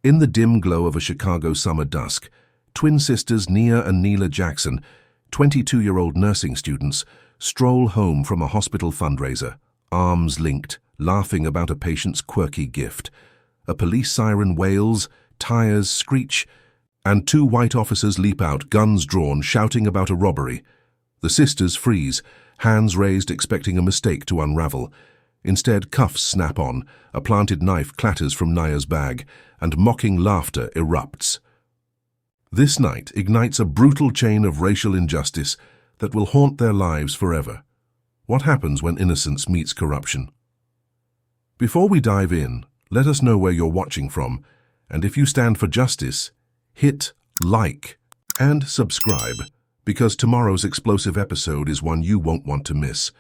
In the dim glow of a Chicago summer dusk, twin sisters Nia and Neela Jackson, 22-year-old nursing students, stroll home from a hospital fundraiser, arms linked, laughing about a patient's quirky gift. A police siren wails, tires screech, and two white officers leap out, guns drawn, shouting about a robbery. The sisters freeze, hands raised expecting a mistake to unravel. Instead, cuffs snap on, a planted knife clatters from Nia's bag, and mocking laughter erupts. This night ignites a brutal chain of racial injustice that will haunt their lives forever. What happens when innocence meets corruption? Before we dive in, let us know where you're watching from, and if you stand for justice, hit like and subscribe, because tomorrow's explosive episode is one you won't want to miss.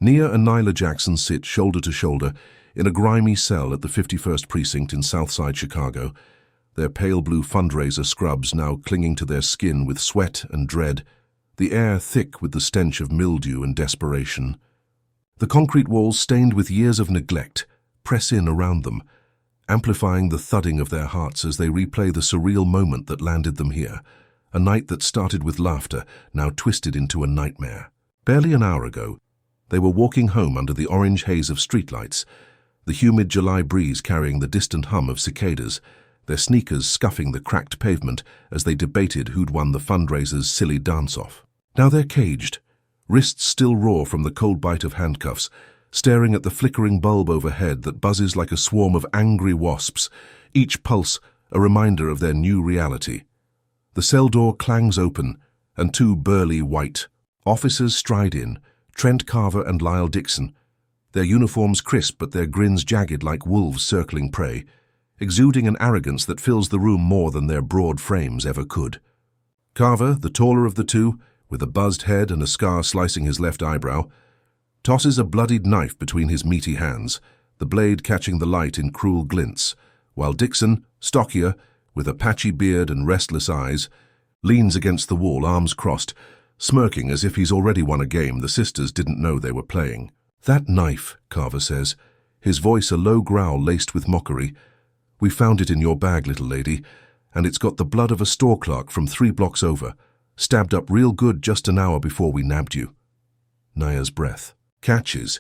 Nia and Neela Jackson sit shoulder to shoulder in a grimy cell at the 51st Precinct in Southside Chicago, their pale blue fundraiser scrubs now clinging to their skin with sweat and dread, the air thick with the stench of mildew and desperation. The concrete walls, stained with years of neglect, press in around them, amplifying the thudding of their hearts as they replay the surreal moment that landed them here, a night that started with laughter, now twisted into a nightmare. Barely an hour ago, they were walking home under the orange haze of streetlights, the humid July breeze carrying the distant hum of cicadas, their sneakers scuffing the cracked pavement as they debated who'd won the fundraiser's silly dance-off. Now they're caged, wrists still raw from the cold bite of handcuffs, staring at the flickering bulb overhead that buzzes like a swarm of angry wasps, each pulse a reminder of their new reality. The cell door clangs open, and two burly white officers stride in, Trent Carver and Lyle Dixon, their uniforms crisp but their grins jagged like wolves circling prey, exuding an arrogance that fills the room more than their broad frames ever could. Carver, the taller of the two, with a buzzed head and a scar slicing his left eyebrow, tosses a bloodied knife between his meaty hands, the blade catching the light in cruel glints, while Dixon, stockier, with a patchy beard and restless eyes, leans against the wall, arms crossed, smirking as if he's already won a game the sisters didn't know they were playing. "That knife," Carver says, his voice a low growl laced with mockery. "We found it in your bag, little lady, and it's got the blood of a store clerk from 3 blocks over, stabbed up real good just an hour before we nabbed you." Nia's breath catches,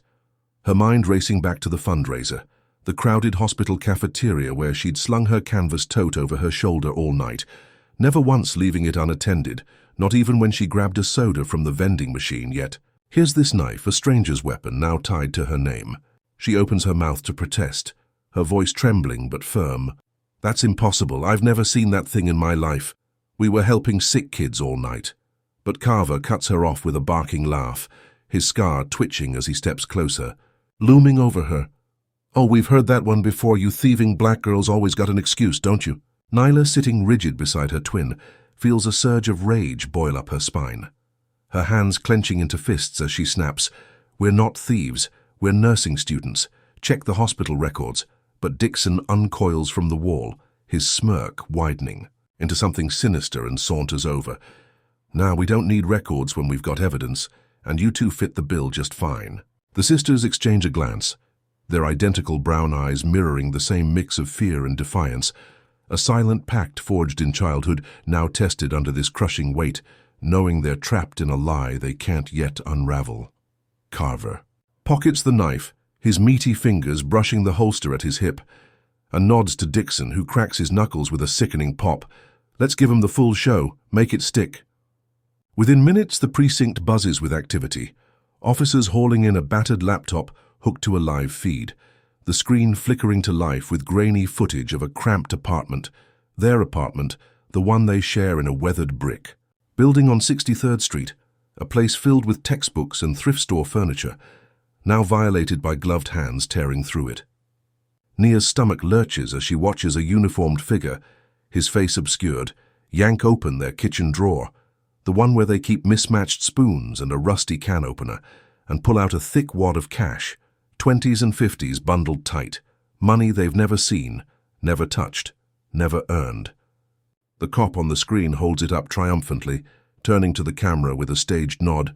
her mind racing back to the fundraiser, the crowded hospital cafeteria where she'd slung her canvas tote over her shoulder all night, never once leaving it unattended, not even when she grabbed a soda from the vending machine. Yet here's this knife, a stranger's weapon, now tied to her name. She opens her mouth to protest, her voice trembling but firm. "That's impossible. I've never seen that thing in my life. We were helping sick kids all night." But Carver cuts her off with a barking laugh, his scar twitching as he steps closer, looming over her. "Oh, we've heard that one before. You thieving black girls always got an excuse, don't you?" Neela, sitting rigid beside her twin, feels a surge of rage boil up her spine. Her hands clenching into fists as she snaps, "We're not thieves. We're nursing students. Check the hospital records." But Dixon uncoils from the wall, his smirk widening into something sinister, and saunters over. "Now, we don't need records when we've got evidence, and you two fit the bill just fine." The sisters exchange a glance, their identical brown eyes mirroring the same mix of fear and defiance, a silent pact forged in childhood, now tested under this crushing weight, knowing they're trapped in a lie they can't yet unravel. Carver pockets the knife, his meaty fingers brushing the holster at his hip, and nods to Dixon, who cracks his knuckles with a sickening pop. "Let's give him the full show. Make it stick." Within minutes, the precinct buzzes with activity, officers hauling in a battered laptop hooked to a live feed, the screen flickering to life with grainy footage of a cramped apartment, their apartment, the one they share in a weathered brick building on 63rd Street, a place filled with textbooks and thrift store furniture, now violated by gloved hands tearing through it. Nia's stomach lurches as she watches a uniformed figure, his face obscured, yank open their kitchen drawer, the one where they keep mismatched spoons and a rusty can opener, and pull out a thick wad of cash, 20s and 50s bundled tight, money they've never seen, never touched, never earned. The cop on the screen holds it up triumphantly, turning to the camera with a staged nod,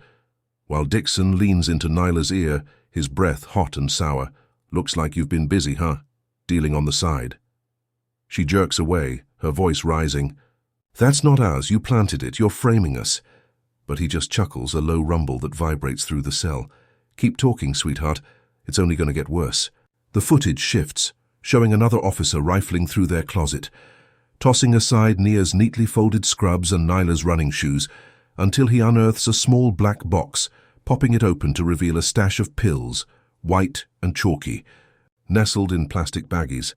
while Dixon leans into Nyla's ear, his breath hot and sour. "Looks like you've been busy, huh? Dealing on the side." She jerks away, her voice rising. "That's not ours, you planted it, you're framing us." But he just chuckles, a low rumble that vibrates through the cell. "Keep talking, sweetheart. It's only going to get worse." The footage shifts, showing another officer rifling through their closet, tossing aside Nia's neatly folded scrubs and Nyla's running shoes, until he unearths a small black box, popping it open to reveal a stash of pills, white and chalky, nestled in plastic baggies.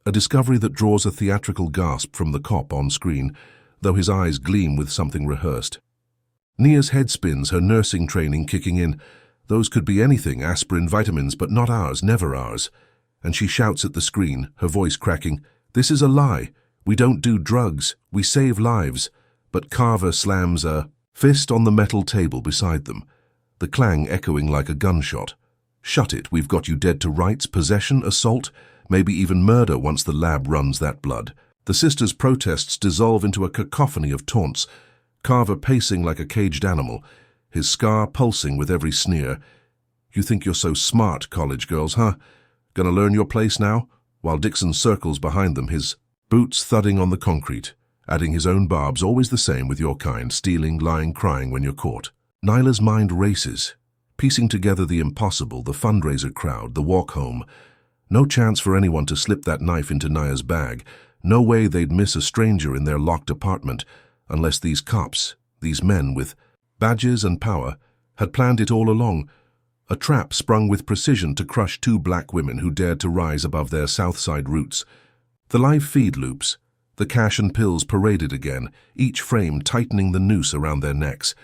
A discovery that draws a theatrical gasp from the cop on screen, though his eyes gleam with something rehearsed. Nia's head spins, her nursing training kicking in. Those could be anything, aspirin, vitamins, but not ours, never ours. And she shouts at the screen, her voice cracking, "This is a lie. We don't do drugs. We save lives." But Carver slams a fist on the metal table beside them, the clang echoing like a gunshot. "Shut it, we've got you dead to rights, possession, assault, maybe even murder once the lab runs that blood." The sisters' protests dissolve into a cacophony of taunts, Carver pacing like a caged animal, his scar pulsing with every sneer. "You think you're so smart, college girls, huh? Gonna learn your place now?" While Dixon circles behind them, his boots thudding on the concrete, adding his own barbs, always the same with your kind, stealing, lying, crying when you're caught. Nyla's mind races, piecing together the impossible, the fundraiser crowd, the walk home. No chance for anyone to slip that knife into Nia's bag. No way they'd miss a stranger in their locked apartment, unless these cops, these men with badges and power, had planned it all along. A trap sprung with precision to crush two black women who dared to rise above their Southside roots. The live feed loops, the cash and pills paraded again, each frame tightening the noose around their necks.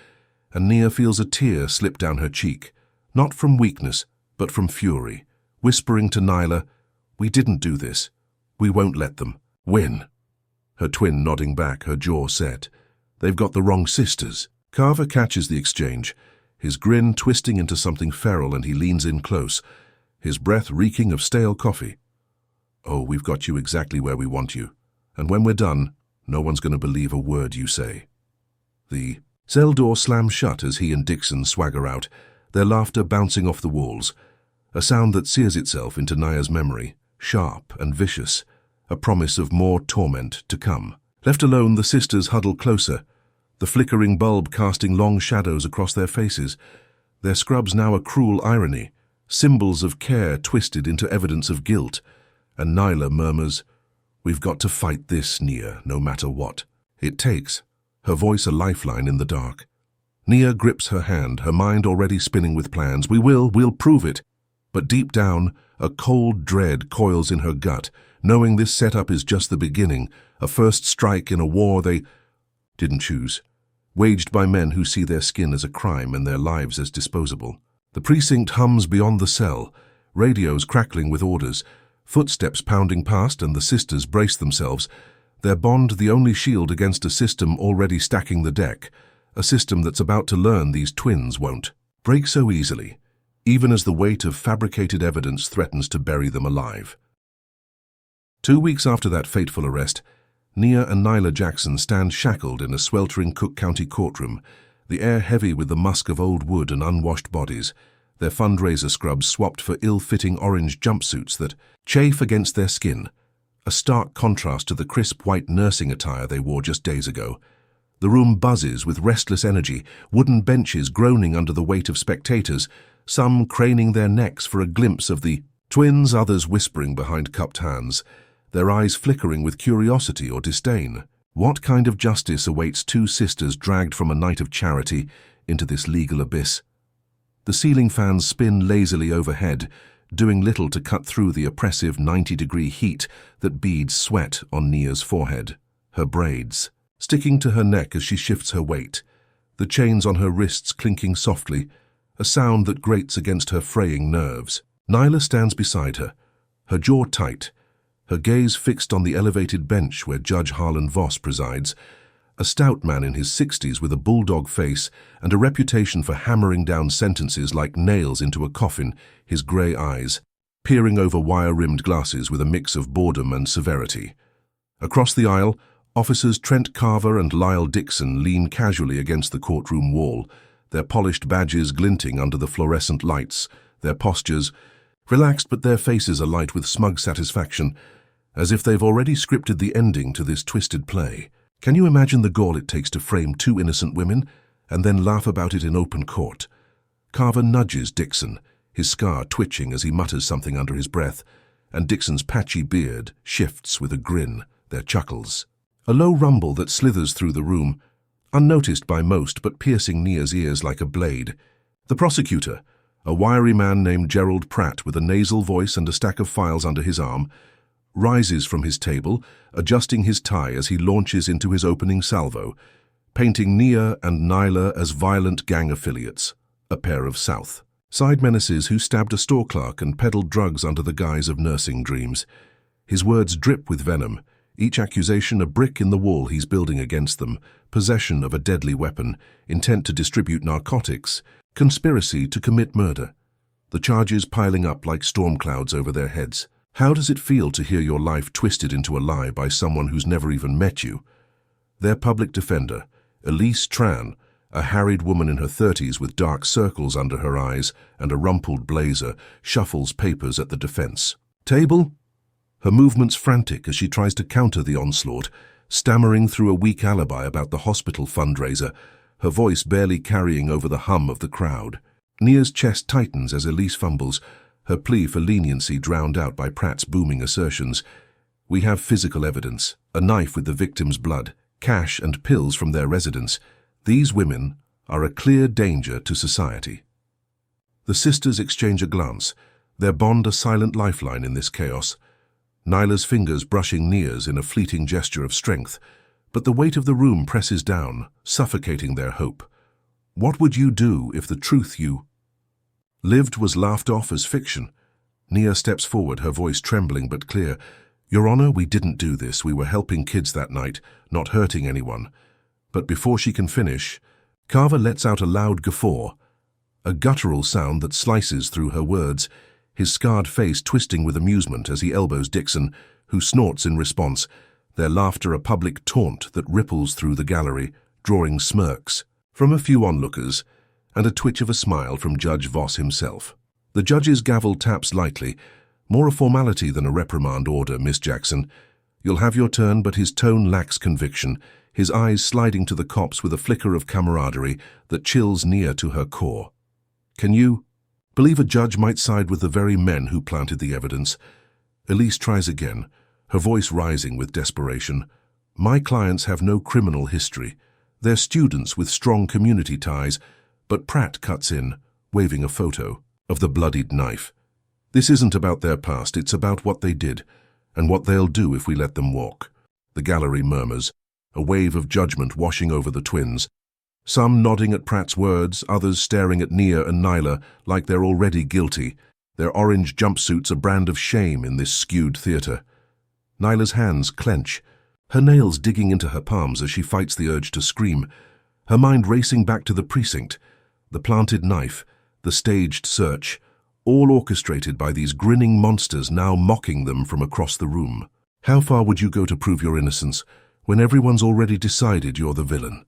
And Nia feels a tear slip down her cheek, not from weakness, but from fury, whispering to Nyla, "We didn't do this. We won't let them win." Her twin nodding back, her jaw set. "They've got the wrong sisters." Carver catches the exchange, his grin twisting into something feral, and he leans in close, his breath reeking of stale coffee. "Oh, we've got you exactly where we want you. And when we're done, no one's going to believe a word you say." The cell door slams shut as he and Dixon swagger out, their laughter bouncing off the walls, a sound that sears itself into Nia's memory, sharp and vicious, a promise of more torment to come. Left alone, the sisters huddle closer, the flickering bulb casting long shadows across their faces, their scrubs now a cruel irony, symbols of care twisted into evidence of guilt. And Nyla murmurs, "We've got to fight this, Nia, no matter what it takes," her voice a lifeline in the dark. Nia grips her hand, her mind already spinning with plans. We'll prove it. But deep down, a cold dread coils in her gut, knowing this setup is just the beginning, a first strike in a war they didn't choose, waged by men who see their skin as a crime and their lives as disposable. The precinct hums beyond the cell, radios crackling with orders, footsteps pounding past, and the sisters brace themselves, their bond the only shield against a system already stacking the deck, a system that's about to learn these twins won't break so easily, even as the weight of fabricated evidence threatens to bury them alive. 2 weeks after that fateful arrest, Nia and Nyla Jackson stand shackled in a sweltering Cook County courtroom, the air heavy with the musk of old wood and unwashed bodies, their fundraiser scrubs swapped for ill-fitting orange jumpsuits that chafe against their skin, a stark contrast to the crisp white nursing attire they wore just days ago. The room buzzes with restless energy, wooden benches groaning under the weight of spectators, some craning their necks for a glimpse of the twins, others whispering behind cupped hands, their eyes flickering with curiosity or disdain. What kind of justice awaits two sisters dragged from a night of charity into this legal abyss? The ceiling fans spin lazily overhead, doing little to cut through the oppressive 90-degree heat that beads sweat on Nia's forehead, her braids sticking to her neck as she shifts her weight, the chains on her wrists clinking softly, a sound that grates against her fraying nerves. Nyla stands beside her, her jaw tight, her gaze fixed on the elevated bench where Judge Harlan Voss presides, a stout man in his 60s with a bulldog face and a reputation for hammering down sentences like nails into a coffin, his grey eyes peering over wire-rimmed glasses with a mix of boredom and severity. Across the aisle, officers Trent Carver and Lyle Dixon lean casually against the courtroom wall, their polished badges glinting under the fluorescent lights, their postures relaxed but their faces alight with smug satisfaction. as if they've already scripted the ending to this twisted play. Can you imagine the gall it takes to frame two innocent women and then laugh about it in open court? Carver nudges Dixon, his scar twitching as he mutters something under his breath, and Dixon's patchy beard shifts with a grin, their chuckles. A low rumble that slithers through the room, unnoticed by most but piercing Nia's ears like a blade. The prosecutor, a wiry man named Gerald Pratt with a nasal voice and a stack of files under his arm, rises from his table, adjusting his tie as he launches into his opening salvo, painting Nia and Nyla as violent gang affiliates, a pair of South Side menaces who stabbed a store clerk and peddled drugs under the guise of nursing dreams. His words drip with venom, each accusation a brick in the wall he's building against them, possession of a deadly weapon, intent to distribute narcotics, conspiracy to commit murder. The charges piling up like storm clouds over their heads. How does it feel to hear your life twisted into a lie by someone who's never even met you? Their public defender, Elise Tran, a harried woman in her 30s with dark circles under her eyes and a rumpled blazer, shuffles papers at the defense table. Her movements frantic as she tries to counter the onslaught, stammering through a weak alibi about the hospital fundraiser, her voice barely carrying over the hum of the crowd. Nia's chest tightens as Elise fumbles, her plea for leniency drowned out by Pratt's booming assertions. We have physical evidence, a knife with the victim's blood, cash and pills from their residence. These women are a clear danger to society. The sisters exchange a glance, their bond a silent lifeline in this chaos. Nyla's fingers brushing Nia's in a fleeting gesture of strength, but the weight of the room presses down, suffocating their hope. What would you do if the truth you lived was laughed off as fiction? Nia steps forward, her voice trembling but clear. Your Honor, we didn't do this. We were helping kids that night, not hurting anyone. But before she can finish, Carver lets out a loud guffaw, a guttural sound that slices through her words, his scarred face twisting with amusement as he elbows Dixon, who snorts in response, their laughter a public taunt that ripples through the gallery, drawing smirks from a few onlookers and a twitch of a smile from Judge Voss himself. The judge's gavel taps lightly, more a formality than a reprimand order, Miss Jackson. You'll have your turn, but his tone lacks conviction, his eyes sliding to the cops with a flicker of camaraderie that chills Nia to her core. Can you believe a judge might side with the very men who planted the evidence? Elise tries again, her voice rising with desperation. My clients have no criminal history. They're students with strong community ties, but Pratt cuts in, waving a photo of the bloodied knife. This isn't about their past, it's about what they did, and what they'll do if we let them walk. The gallery murmurs, a wave of judgment washing over the twins, some nodding at Pratt's words, others staring at Nia and Nyla like they're already guilty, their orange jumpsuits a brand of shame in this skewed theater. Nyla's hands clench, her nails digging into her palms as she fights the urge to scream, her mind racing back to the precinct, the planted knife, the staged search, all orchestrated by these grinning monsters now mocking them from across the room. How far would you go to prove your innocence when everyone's already decided you're the villain?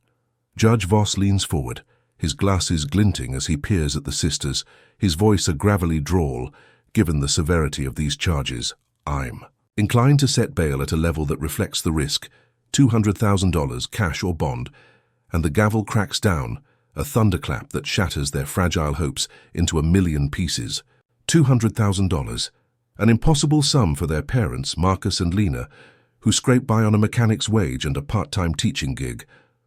Judge Voss leans forward, his glasses glinting as he peers at the sisters, his voice a gravelly drawl, given the severity of these charges. I'm inclined to set bail at a level that reflects the risk, $200,000 cash or bond, and the gavel cracks down, a thunderclap that shatters their fragile hopes into a million pieces. $200,000, an impossible sum for their parents, Marcus and Lena, who scrape by on a mechanic's wage and a part-time teaching gig,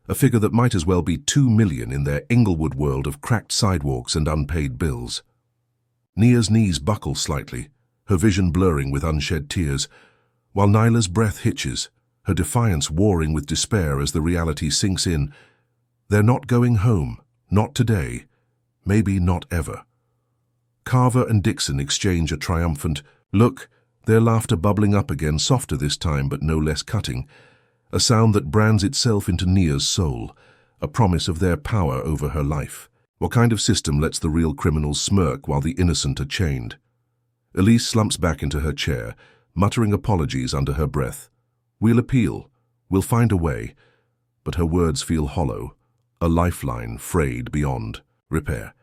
a figure that might as well be $2 million in their Inglewood world of cracked sidewalks and unpaid bills. Nia's knees buckle slightly, her vision blurring with unshed tears, while Nyla's breath hitches, her defiance warring with despair as the reality sinks in. They're not going home, not today, maybe not ever. Carver and Dixon exchange a triumphant look, their laughter bubbling up again, softer this time but no less cutting, a sound that brands itself into Nia's soul, a promise of their power over her life. What kind of system lets the real criminals smirk while the innocent are chained? Elise slumps back into her chair, muttering apologies under her breath. We'll appeal, we'll find a way, but her words feel hollow, a lifeline frayed beyond repair.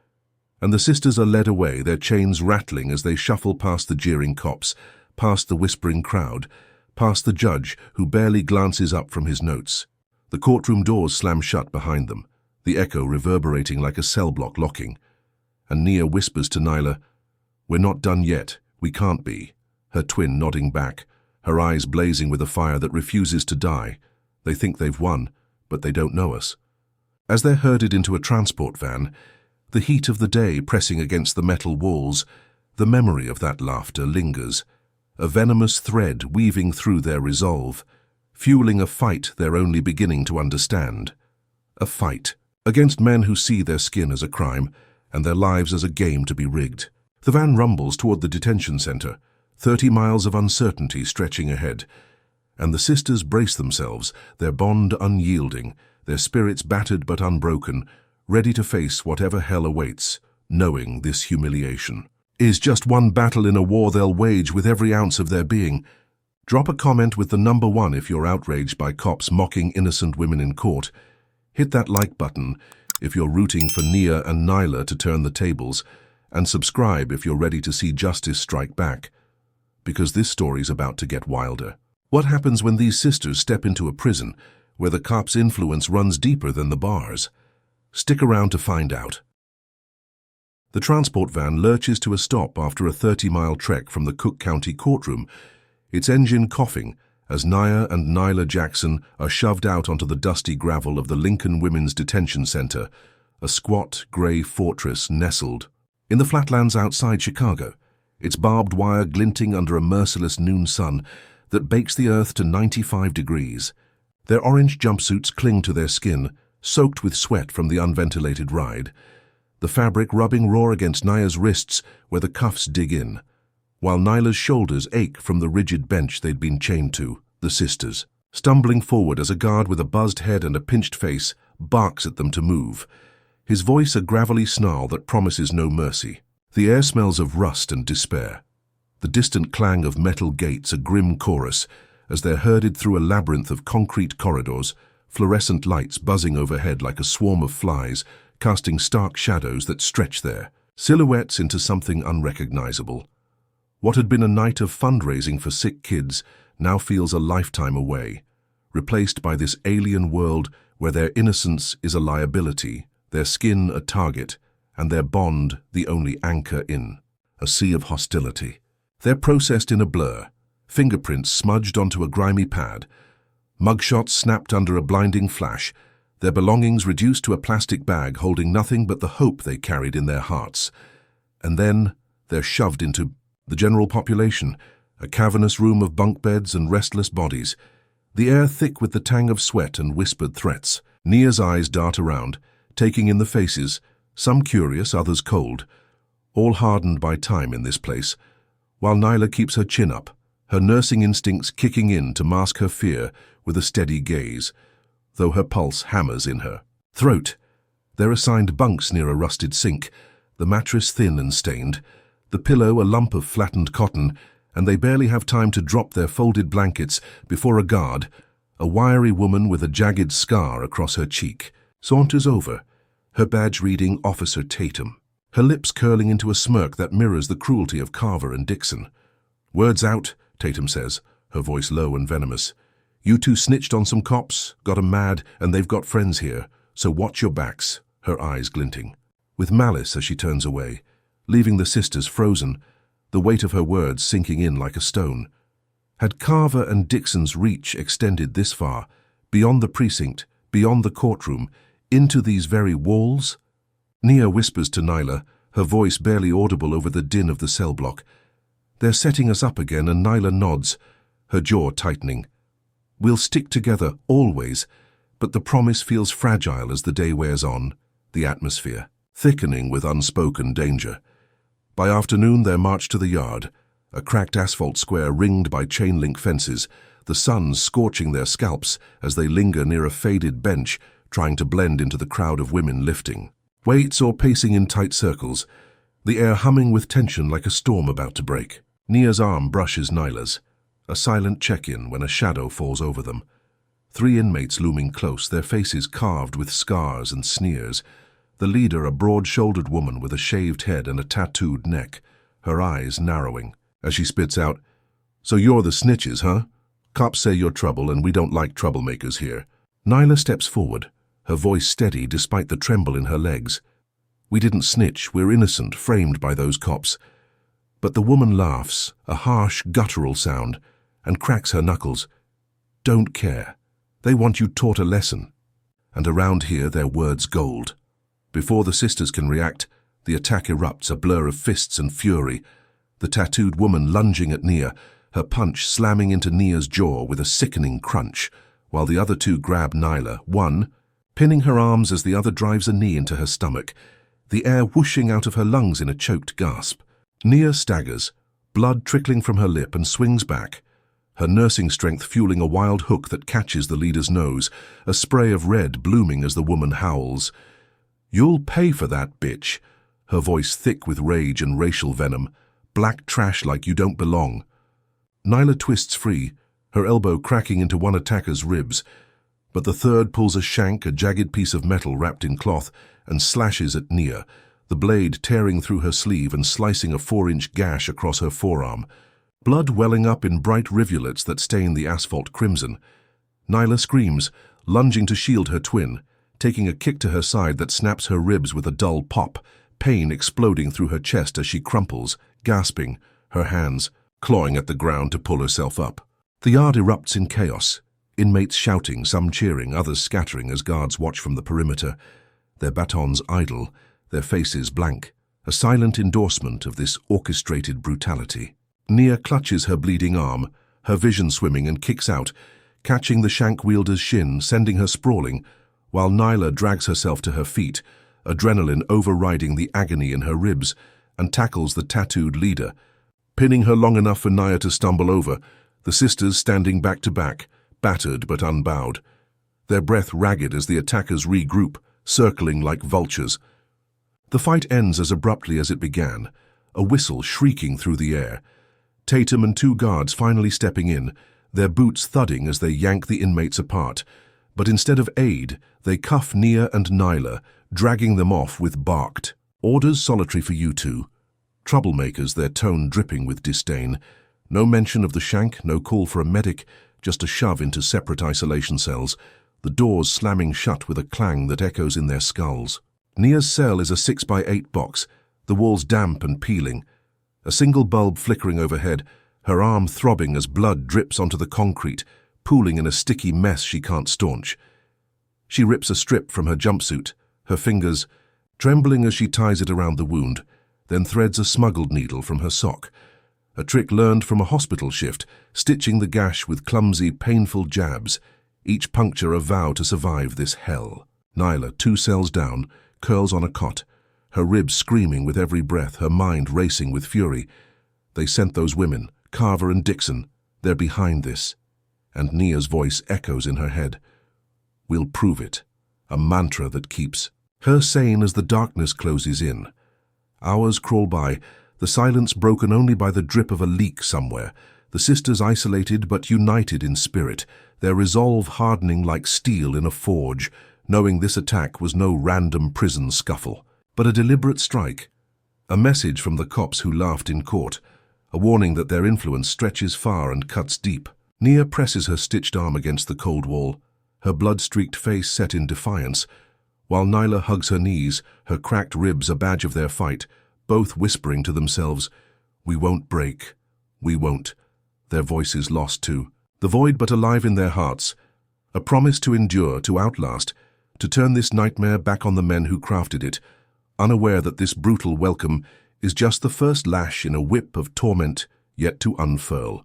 And the sisters are led away, their chains rattling as they shuffle past the jeering cops, past the whispering crowd, past the judge, who barely glances up from his notes. The courtroom doors slam shut behind them, the echo reverberating like a cell block locking. And Nia whispers to Nyla, "We're not done yet. We can't be." Her twin nodding back, her eyes blazing with a fire that refuses to die. They think they've won, but they don't know us. As they're herded into a transport van, the heat of the day pressing against the metal walls, the memory of that laughter lingers, a venomous thread weaving through their resolve, fueling a fight they're only beginning to understand. A fight against men who see their skin as a crime and their lives as a game to be rigged. The van rumbles toward the detention center, 30 miles of uncertainty stretching ahead. And the sisters brace themselves, their bond unyielding, their spirits battered but unbroken, ready to face whatever hell awaits, knowing this humiliation is just one battle in a war they'll wage with every ounce of their being. Drop a comment with the number 1 if you're outraged by cops mocking innocent women in court. Hit that like button if you're rooting for Nia and Nyla to turn the tables, and subscribe if you're ready to see justice strike back. Because this story's about to get wilder. What happens when these sisters step into a prison where the cops' influence runs deeper than the bars? Stick around to find out. The transport van lurches to a stop after a 30-mile trek from the Cook County courtroom, its engine coughing as Nia and Nyla Jackson are shoved out onto the dusty gravel of the Lincoln Women's Detention Center, a squat, gray fortress nestled in the flatlands outside Chicago, its barbed wire glinting under a merciless noon sun that bakes the earth to 95 degrees. Their orange jumpsuits cling to their skin, soaked with sweat from the unventilated ride, the fabric rubbing raw against Nia's wrists where the cuffs dig in, while Nyla's shoulders ache from the rigid bench they'd been chained to. The sisters, stumbling forward as a guard with a buzzed head and a pinched face barks at them to move, his voice a gravelly snarl that promises no mercy. The air smells of rust and despair. The distant clang of metal gates a grim chorus as they're herded through a labyrinth of concrete corridors, fluorescent lights buzzing overhead like a swarm of flies, casting stark shadows that stretch there, silhouettes into something unrecognizable. What had been a night of fundraising for sick kids now feels a lifetime away, replaced by this alien world where their innocence is a liability, their skin a target, and their bond the only anchor in a sea of hostility. They're processed in a blur, fingerprints smudged onto a grimy pad, mugshots snapped under a blinding flash, their belongings reduced to a plastic bag holding nothing but the hope they carried in their hearts. And then they're shoved into the general population, a cavernous room of bunk beds and restless bodies, the air thick with the tang of sweat and whispered threats. Nia's eyes dart around, taking in the faces, some curious, others cold, all hardened by time in this place, while Nyla keeps her chin up, her nursing instincts kicking in to mask her fear with a steady gaze, though her pulse hammers in her throat. They're assigned bunks near a rusted sink, the mattress thin and stained, the pillow a lump of flattened cotton, and they barely have time to drop their folded blankets before a guard, a wiry woman with a jagged scar across her cheek, saunters over, her badge reading Officer Tatum, her lips curling into a smirk that mirrors the cruelty of Carver and Dixon. "Words out," Tatum says, her voice low and venomous. "You two snitched on some cops, got 'em mad, and they've got friends here, so watch your backs," her eyes glinting, with malice as she turns away, leaving the sisters frozen, the weight of her words sinking in like a stone. Had Carver and Dixon's reach extended this far, beyond the precinct, beyond the courtroom, into these very walls? Nia whispers to Nyla, her voice barely audible over the din of the cell block. "They're setting us up again," and Nyla nods, her jaw tightening. "We'll stick together, always," but the promise feels fragile as the day wears on, the atmosphere thickening with unspoken danger. By afternoon, they're marched to the yard, a cracked asphalt square ringed by chain-link fences, the sun scorching their scalps as they linger near a faded bench, trying to blend into the crowd of women lifting weights or pacing in tight circles, the air humming with tension like a storm about to break. Nia's arm brushes Nyla's, a silent check-in when a shadow falls over them. 3 inmates looming close, their faces carved with scars and sneers. The leader, a broad-shouldered woman with a shaved head and a tattooed neck, her eyes narrowing, as she spits out, "So you're the snitches, huh? Cops say you're trouble and we don't like troublemakers here. Nyla steps forward, her voice steady despite the tremble in her legs. We didn't snitch, we're innocent, framed by those cops. But the woman laughs, a harsh, guttural sound, and cracks her knuckles. Don't care. They want you taught a lesson. And around here, their words gold. Before the sisters can react, the attack erupts, a blur of fists and fury. The tattooed woman lunging at Nia, her punch slamming into Nia's jaw with a sickening crunch, while the other two grab Nyla, one pinning her arms as the other drives a knee into her stomach, the air whooshing out of her lungs in a choked gasp. Nia staggers, blood trickling from her lip, and swings back, her nursing strength fueling a wild hook that catches the leader's nose, a spray of red blooming as the woman howls. You'll pay for that, bitch, her voice thick with rage and racial venom, black trash like you don't belong. Nyla twists free, her elbow cracking into one attacker's ribs, but the third pulls a shank, a jagged piece of metal wrapped in cloth, and slashes at Nia, the blade tearing through her sleeve and slicing a 4-inch gash across her forearm, blood welling up in bright rivulets that stain the asphalt crimson. Nyla screams, lunging to shield her twin, taking a kick to her side that snaps her ribs with a dull pop, pain exploding through her chest as she crumples, gasping, her hands clawing at the ground to pull herself up. The yard erupts in chaos, inmates shouting, some cheering, others scattering as guards watch from the perimeter, their batons idle, their faces blank, a silent endorsement of this orchestrated brutality. Nia clutches her bleeding arm, her vision swimming, and kicks out, catching the shank wielder's shin, sending her sprawling, while Nyla drags herself to her feet, adrenaline overriding the agony in her ribs, and tackles the tattooed leader, pinning her long enough for Nia to stumble over, the sisters standing back to back, battered but unbowed, their breath ragged as the attackers regroup, circling like vultures. The fight ends as abruptly as it began, a whistle shrieking through the air. Tatum and two guards finally stepping in, their boots thudding as they yank the inmates apart. But instead of aid, they cuff Nia and Nyla, dragging them off with barked, "Orders solitary for you two." Troublemakers, their tone dripping with disdain. No mention of the shank, no call for a medic, just a shove into separate isolation cells, the doors slamming shut with a clang that echoes in their skulls. Nia's cell is a 6x8 box, the walls damp and peeling. A single bulb flickering overhead, her arm throbbing as blood drips onto the concrete, pooling in a sticky mess she can't staunch. She rips a strip from her jumpsuit, her fingers trembling as she ties it around the wound, then threads a smuggled needle from her sock, a trick learned from a hospital shift, stitching the gash with clumsy, painful jabs, each puncture a vow to survive this hell. Nyla, 2 cells down, curls on a cot, her ribs screaming with every breath, her mind racing with fury. They sent those women, Carver and Dixon. They're behind this. And Nia's voice echoes in her head. We'll prove it. A mantra that keeps her sane as the darkness closes in. Hours crawl by, the silence broken only by the drip of a leak somewhere, the sisters isolated but united in spirit, their resolve hardening like steel in a forge, knowing this attack was no random prison scuffle, but a deliberate strike. A message from the cops who laughed in court, a warning that their influence stretches far and cuts deep. Nia presses her stitched arm against the cold wall, her blood-streaked face set in defiance, while Nyla hugs her knees, her cracked ribs a badge of their fight, both whispering to themselves, "We won't break. We won't." Their voices lost too, the void but alive in their hearts, a promise to endure, to outlast, to turn this nightmare back on the men who crafted it, unaware that this brutal welcome is just the first lash in a whip of torment yet to unfurl.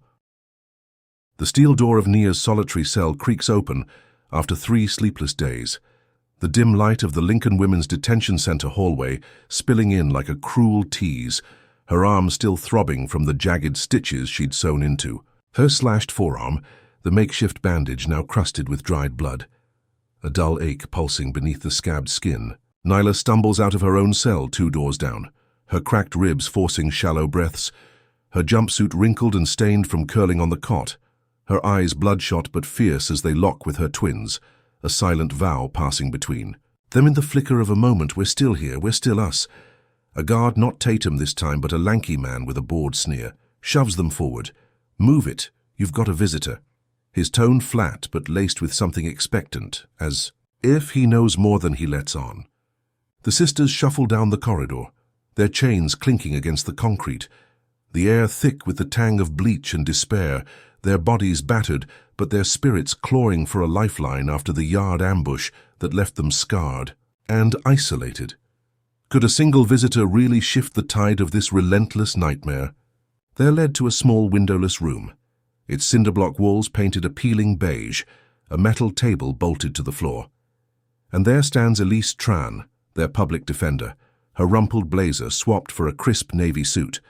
The steel door of Nia's solitary cell creaks open after 3 sleepless days, the dim light of the Lincoln Women's Detention Center hallway spilling in like a cruel tease, her arm still throbbing from the jagged stitches she'd sewn into, her slashed forearm, the makeshift bandage now crusted with dried blood, a dull ache pulsing beneath the scabbed skin. Nyla stumbles out of her own cell 2 doors down, her cracked ribs forcing shallow breaths, her jumpsuit wrinkled and stained from curling on the cot, her eyes bloodshot but fierce as they lock with her twins, a silent vow passing between. Then in the flicker of a moment, we're still here, we're still us. A guard, not Tatum this time, but a lanky man with a bored sneer, shoves them forward. "Move it, you've got a visitor." his tone flat but laced with something expectant, as if he knows more than he lets on. The sisters shuffle down the corridor, their chains clinking against the concrete, the air thick with the tang of bleach and despair, their bodies battered, but their spirits clawing for a lifeline after the yard ambush that left them scarred and isolated. Could a single visitor really shift the tide of this relentless nightmare? They're led to a small windowless room, its cinderblock walls painted a peeling beige, a metal table bolted to the floor. And there stands Elise Tran, their public defender, her rumpled blazer swapped for a crisp navy suit,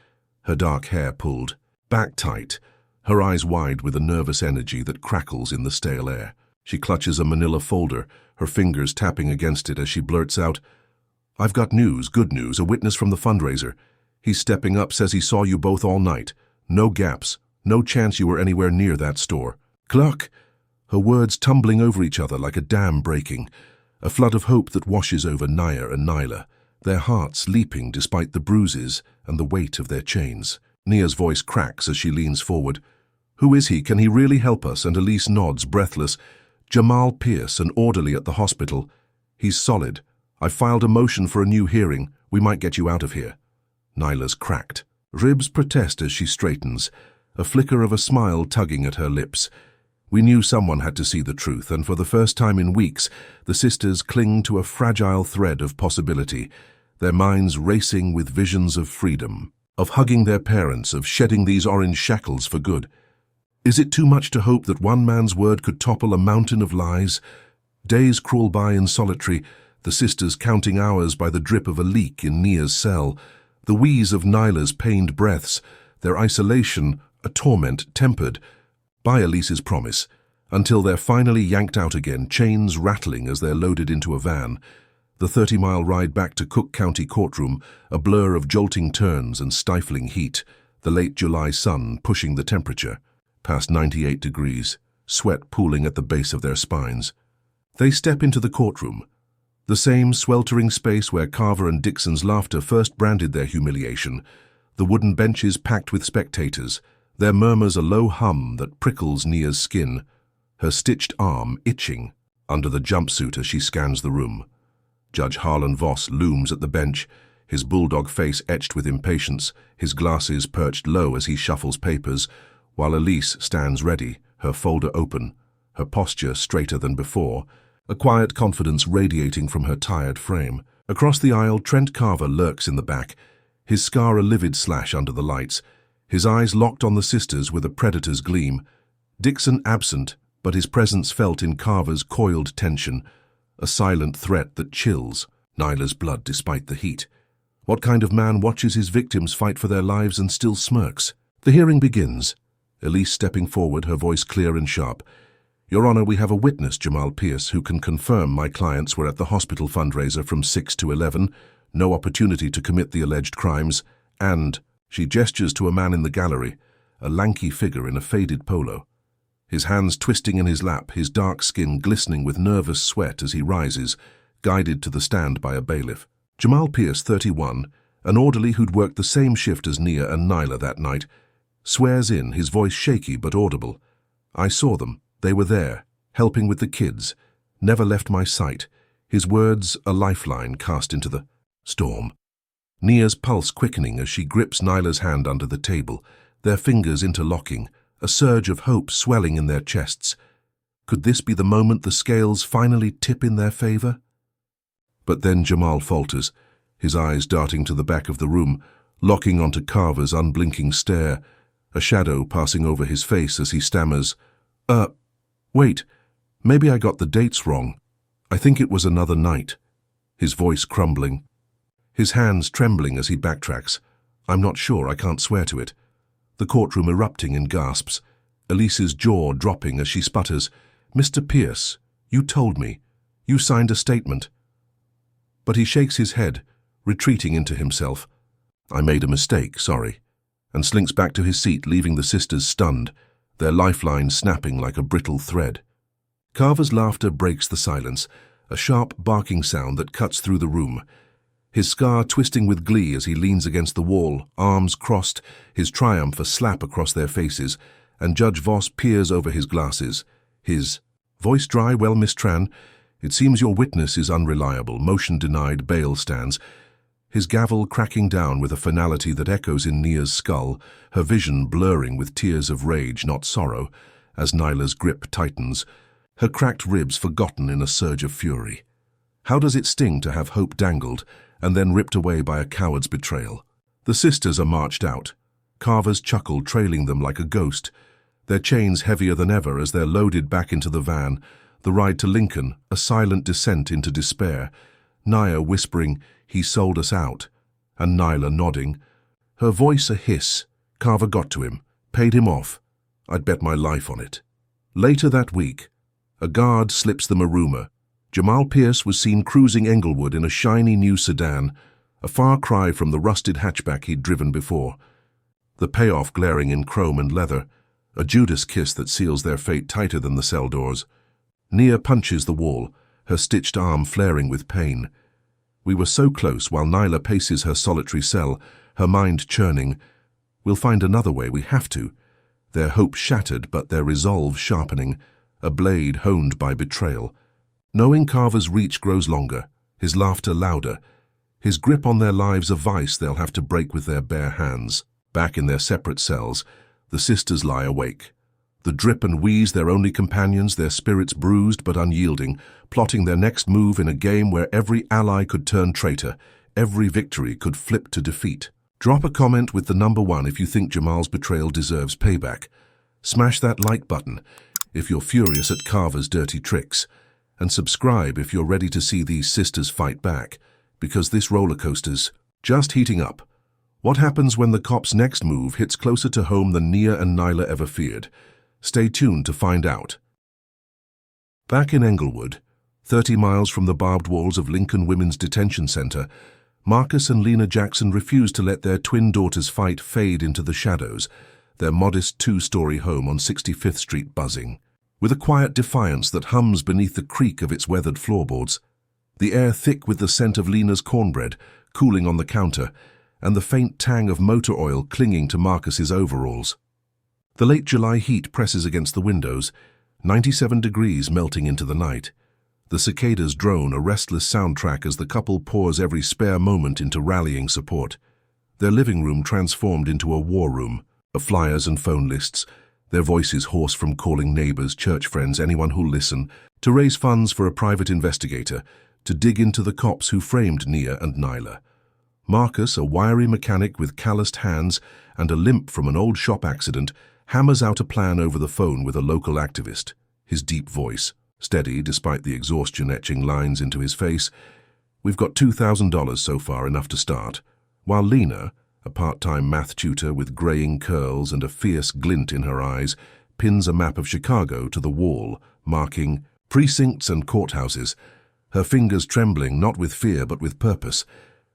her dark hair pulled back tight, her eyes wide with a nervous energy that crackles in the stale air. She clutches a manila folder, her fingers tapping against it as she blurts out, "I've got news, good news, a witness from the fundraiser. He's stepping up, says he saw you both all night. No gaps, no chance you were anywhere near that store." Cluck! Her words tumbling over each other like a dam breaking, a flood of hope that washes over Naya and Nyla, their hearts leaping despite the bruises and the weight of their chains. Nia's voice cracks as she leans forward. "Who is he? Can he really help us?" And Elise nods, breathless. "Jamal Pierce, an orderly at the hospital. He's solid. I filed a motion for a new hearing. We might get you out of here." Nyla's cracked. Ribs protest as she straightens, a flicker of a smile tugging at her lips. We knew someone had to see the truth, and for the first time in weeks, the sisters cling to a fragile thread of possibility, their minds racing with visions of freedom, of hugging their parents, of shedding these orange shackles for good. Is it too much to hope that one man's word could topple a mountain of lies? Days crawl by in solitary, the sisters counting hours by the drip of a leak in Nia's cell, the wheeze of Nyla's pained breaths, their isolation a torment tempered by Elise's promise, until they're finally yanked out again, chains rattling as they're loaded into a van. The 30-mile ride back to Cook County courtroom, a blur of jolting turns and stifling heat, the late July sun pushing the temperature past 98 degrees, sweat pooling at the base of their spines. They step into the courtroom, the same sweltering space where Carver and Dixon's laughter first branded their humiliation, the wooden benches packed with spectators, their murmurs a low hum that prickles Nia's skin, her stitched arm itching under the jumpsuit as she scans the room. Judge Harlan Voss looms at the bench, his bulldog face etched with impatience, his glasses perched low as he shuffles papers, while Elise stands ready, her folder open, her posture straighter than before, a quiet confidence radiating from her tired frame. Across the aisle, Trent Carver lurks in the back, his scar a livid slash under the lights, his eyes locked on the sisters with a predator's gleam. Dixon absent, but his presence felt in Carver's coiled tension, a silent threat that chills Nyla's blood despite the heat. What kind of man watches his victims fight for their lives and still smirks? The hearing begins, Elise stepping forward, her voice clear and sharp. "Your Honor, we have a witness, Jamal Pierce, who can confirm my clients were at the hospital fundraiser from 6 to 11, no opportunity to commit the alleged crimes, and," she gestures to a man in the gallery, a lanky figure in a faded polo, his hands twisting in his lap, his dark skin glistening with nervous sweat as he rises, guided to the stand by a bailiff. Jamal Pierce, 31, an orderly who'd worked the same shift as Nia and Nyla that night, swears in, his voice shaky but audible. "I saw them. They were there, helping with the kids. Never left my sight." His words a lifeline cast into the storm. Nia's pulse quickening as she grips Nyla's hand under the table, their fingers interlocking, a surge of hope swelling in their chests. Could this be the moment the scales finally tip in their favor? But then Jamal falters, his eyes darting to the back of the room, locking onto Carver's unblinking stare, a shadow passing over his face as he stammers, Wait, maybe I got the dates wrong. I think it was another night." His voice crumbling, his hands trembling as he backtracks. "I'm not sure, I can't swear to it." The courtroom erupting in gasps, Elise's jaw dropping as she sputters, "Mr. Pierce, you told me. You signed a statement." But he shakes his head, retreating into himself. "I made a mistake, sorry," and slinks back to his seat, leaving the sisters stunned, their lifeline snapping like a brittle thread. Carver's laughter breaks the silence, a sharp barking sound that cuts through the room. His scar twisting with glee as he leans against the wall, arms crossed, his triumph a slap across their faces, and Judge Voss peers over his glasses. His voice dry. "Well, Miss Tran, it seems your witness is unreliable. Motion denied, bail stands." His gavel cracking down with a finality that echoes in Nia's skull, her vision blurring with tears of rage, not sorrow, as Nyla's grip tightens, her cracked ribs forgotten in a surge of fury. How does it sting to have hope dangled and then ripped away by a coward's betrayal? The sisters are marched out, Carver's chuckle trailing them like a ghost, their chains heavier than ever as they're loaded back into the van, the ride to Lincoln, a silent descent into despair, Nia whispering, "He sold us out," and Nyla nodding. Her voice a hiss. Carver got to him, paid him off. I'd bet my life on it. Later that week, a guard slips them a rumor. Jamal Pierce was seen cruising Englewood in a shiny new sedan, a far cry from the rusted hatchback he'd driven before. The payoff glaring in chrome and leather, a Judas kiss that seals their fate tighter than the cell doors. Nia punches the wall, her stitched arm flaring with pain. We were so close while Nyla paces her solitary cell, her mind churning. We'll find another way, we have to. Their hope shattered, but their resolve sharpening, a blade honed by betrayal. Knowing Carver's reach grows longer, his laughter louder, his grip on their lives a vice they'll have to break with their bare hands. Back in their separate cells, the sisters lie awake. The drip and wheeze their only companions, their spirits bruised but unyielding, plotting their next move in a game where every ally could turn traitor, every victory could flip to defeat. Drop a comment with the number 1 if you think Jamal's betrayal deserves payback. Smash that like button if you're furious at Carver's dirty tricks. And subscribe if you're ready to see these sisters fight back, because this roller coaster's just heating up. What happens when the cops' next move hits closer to home than Nia and Nyla ever feared? Stay tuned to find out. Back in Englewood, 30 miles from the barbed walls of Lincoln Women's Detention Center, Marcus and Lena Jackson refuse to let their twin daughters' fight fade into the shadows, their modest 2-story home on 65th Street buzzing. With a quiet defiance that hums beneath the creak of its weathered floorboards, the air thick with the scent of Lena's cornbread cooling on the counter, and the faint tang of motor oil clinging to Marcus's overalls. The late July heat presses against the windows, 97 degrees melting into the night. The cicadas drone a restless soundtrack as the couple pours every spare moment into rallying support. Their living room transformed into a war room, of flyers and phone lists, their voices hoarse from calling neighbors, church friends, anyone who'll listen, to raise funds for a private investigator, to dig into the cops who framed Nia and Nyla. Marcus, a wiry mechanic with calloused hands and a limp from an old shop accident, hammers out a plan over the phone with a local activist, his deep voice, steady despite the exhaustion etching lines into his face. "We've got $2,000 so far, enough to start," while Lena, a part-time math tutor with graying curls and a fierce glint in her eyes, pins a map of Chicago to the wall, marking precincts and courthouses, her fingers trembling not with fear but with purpose.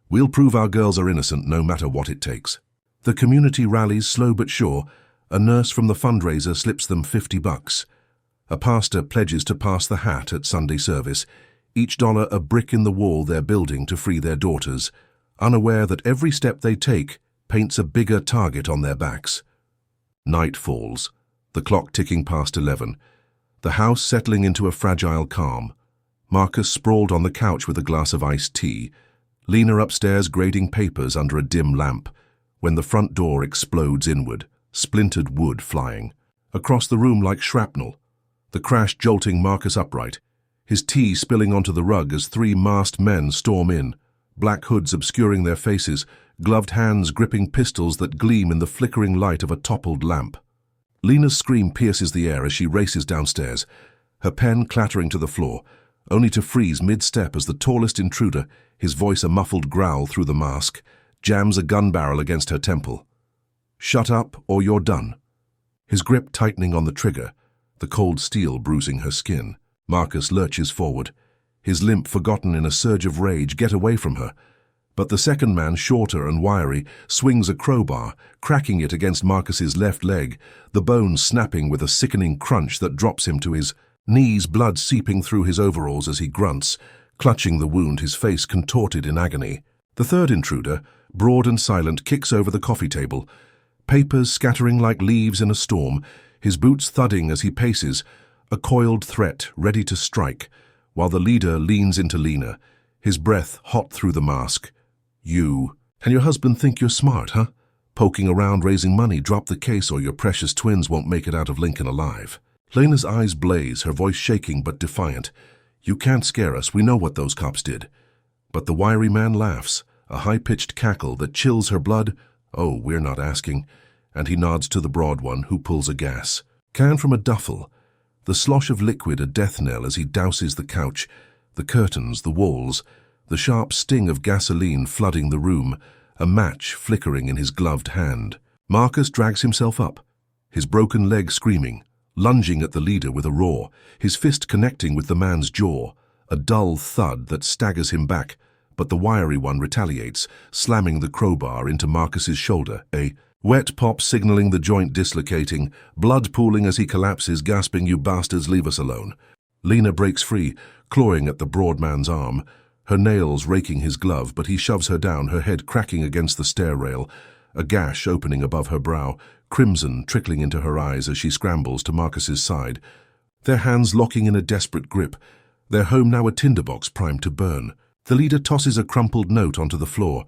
"We'll prove our girls are innocent no matter what it takes." The community rallies slow but sure. A nurse from the fundraiser slips them $50. A pastor pledges to pass the hat at Sunday service, each dollar a brick in the wall they're building to free their daughters, unaware that every step they take paints a bigger target on their backs. Night falls, the clock ticking past 11, the house settling into a fragile calm. Marcus sprawled on the couch with a glass of iced tea, Lena upstairs grading papers under a dim lamp, when the front door explodes inward, splintered wood flying. Across the room like shrapnel, the crash jolting Marcus upright, his tea spilling onto the rug as 3 masked men storm in, black hoods obscuring their faces, gloved hands gripping pistols that gleam in the flickering light of a toppled lamp. Lena's scream pierces the air as she races downstairs, her pen clattering to the floor, only to freeze mid-step as the tallest intruder, his voice a muffled growl through the mask, jams a gun barrel against her temple. "Shut up, or you're done." His grip tightening on the trigger, the cold steel bruising her skin. Marcus lurches forward, his limp forgotten in a surge of rage. Get away from her. But the second man, shorter and wiry, swings a crowbar, cracking it against Marcus's left leg, the bone snapping with a sickening crunch that drops him to his knees, blood seeping through his overalls as he grunts, clutching the wound, his face contorted in agony. The third intruder, broad and silent, kicks over the coffee table, papers scattering like leaves in a storm, his boots thudding as he paces, a coiled threat ready to strike, while the leader leans into Lena, his breath hot through the mask. You. And your husband think you're smart, huh? Poking around raising money, drop the case or your precious twins won't make it out of Lincoln alive. Lena's eyes blaze, her voice shaking but defiant. You can't scare us, we know what those cops did. But the wiry man laughs, a high-pitched cackle that chills her blood. Oh, we're not asking. And he nods to the broad one, who pulls a gas can from a duffel. The slosh of liquid a death knell as he douses the couch, the curtains, the walls, the sharp sting of gasoline flooding the room, a match flickering in his gloved hand. Marcus drags himself up, his broken leg screaming, lunging at the leader with a roar, his fist connecting with the man's jaw, a dull thud that staggers him back, but the wiry one retaliates, slamming the crowbar into Marcus's shoulder, a wet pop signaling the joint dislocating, blood pooling as he collapses, gasping, "You bastards, leave us alone." Lena breaks free, clawing at the broad man's arm, her nails raking his glove, but he shoves her down, her head cracking against the stair rail, a gash opening above her brow, crimson trickling into her eyes as she scrambles to Marcus's side, their hands locking in a desperate grip, their home now a tinderbox primed to burn. The leader tosses a crumpled note onto the floor,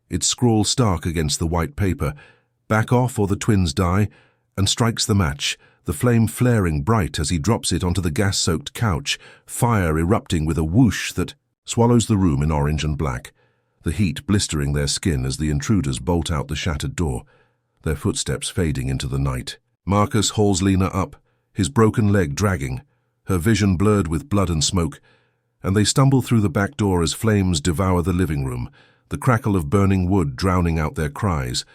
its scrawl stark against the white paper, "Back off or the twins die," and strikes the match, the flame flaring bright as he drops it onto the gas-soaked couch, fire erupting with a whoosh that swallows the room in orange and black, the heat blistering their skin as the intruders bolt out the shattered door, their footsteps fading into the night. Marcus hauls Lena up, his broken leg dragging, her vision blurred with blood and smoke, and they stumble through the back door as flames devour the living room, the crackle of burning wood drowning out their cries,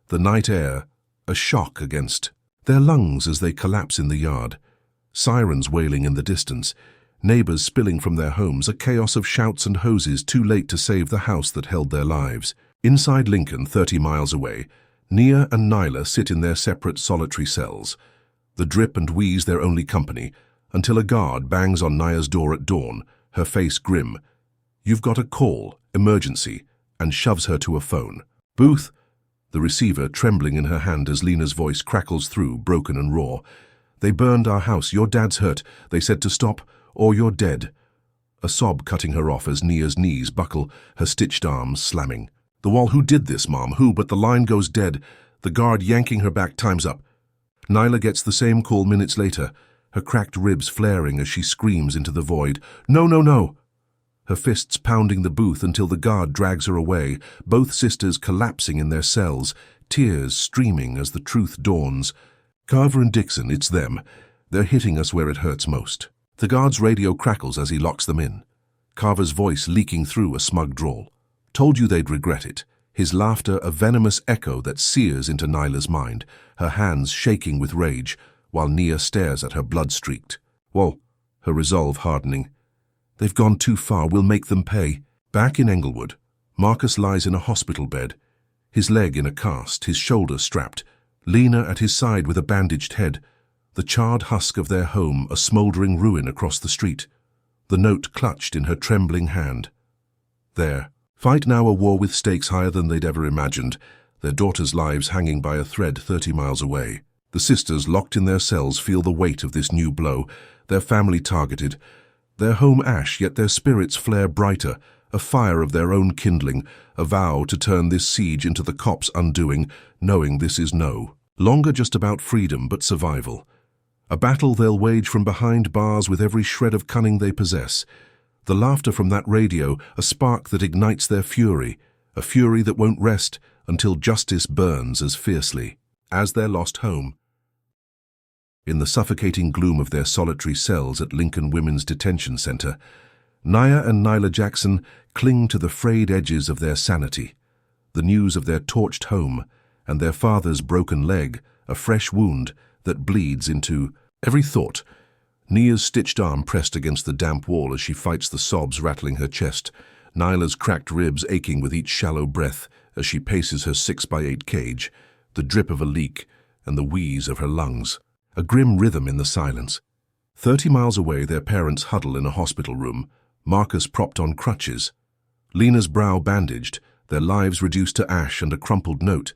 the night air a shock against their lungs as they collapse in the yard, sirens wailing in the distance, neighbors spilling from their homes, a chaos of shouts and hoses too late to save the house that held their lives. Inside Lincoln, 30 miles away, Nia and Nyla sit in their separate solitary cells, the drip and wheeze their only company, until a guard bangs on Nia's door at dawn, her face grim. "You've got a call, emergency," and shoves her to a phone. "Booth," the receiver trembling in her hand as Lena's voice crackles through, broken and raw. "They burned our house. Your dad's hurt. They said to stop, or you're dead." A sob cutting her off as Nia's knees buckle, her stitched arms slamming. "The wall, who did this, Mom? Who?" But the line goes dead, the guard yanking her back. "Time's up." Nyla gets the same call minutes later, her cracked ribs flaring as she screams into the void. "No, no, no!" Her fists pounding the booth until the guard drags her away, both sisters collapsing in their cells, tears streaming as the truth dawns. "Carver and Dixon, it's them. They're hitting us where it hurts most." The guard's radio crackles as he locks them in, Carver's voice leaking through a smug drawl. "Told you they'd regret it." His laughter a venomous echo that sears into Nyla's mind, her hands shaking with rage, while Nia stares at her blood-streaked. "Whoa," her resolve hardening. "They've gone too far, we'll make them pay." Back in Englewood, Marcus lies in a hospital bed, his leg in a cast, his shoulder strapped, Lena at his side with a bandaged head, the charred husk of their home a smouldering ruin across the street, the note clutched in her trembling hand. There, fight now a war with stakes higher than they'd ever imagined, their daughters' lives hanging by a thread 30 miles away. The sisters, locked in their cells, feel the weight of this new blow, their family targeted, their home ash, yet their spirits flare brighter, a fire of their own kindling, a vow to turn this siege into the cops' undoing, knowing this is no longer just about freedom but survival. A battle they'll wage from behind bars with every shred of cunning they possess. The laughter from that radio, a spark that ignites their fury, a fury that won't rest until justice burns as fiercely as their lost home. In the suffocating gloom of their solitary cells at Lincoln Women's Detention Center, Nia and Nyla Jackson cling to the frayed edges of their sanity. The news of their torched home and their father's broken leg, a fresh wound that bleeds into every thought. Nia's stitched arm pressed against the damp wall as she fights the sobs rattling her chest, Nyla's cracked ribs aching with each shallow breath as she paces her 6x8 cage, the drip of a leak and the wheeze of her lungs. A grim rhythm in the silence. 30 miles away, their parents huddle in a hospital room, Marcus propped on crutches, Lena's brow bandaged, their lives reduced to ash and a crumpled note.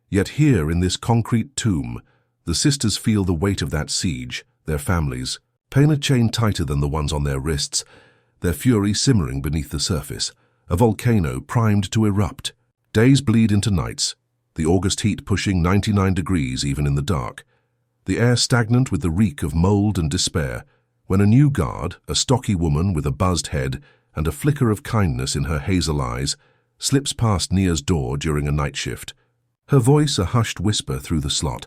Yet here in this concrete tomb, The sisters feel the weight of that siege, their families, paying a chain tighter than the ones on their wrists, their fury simmering beneath the surface, a volcano primed to erupt. Days bleed into nights, the August heat pushing 99 degrees even in the dark. The air stagnant with the reek of mold and despair, when a new guard, a stocky woman with a buzzed head and a flicker of kindness in her hazel eyes, slips past Nia's door during a night shift. Her voice a hushed whisper through the slot.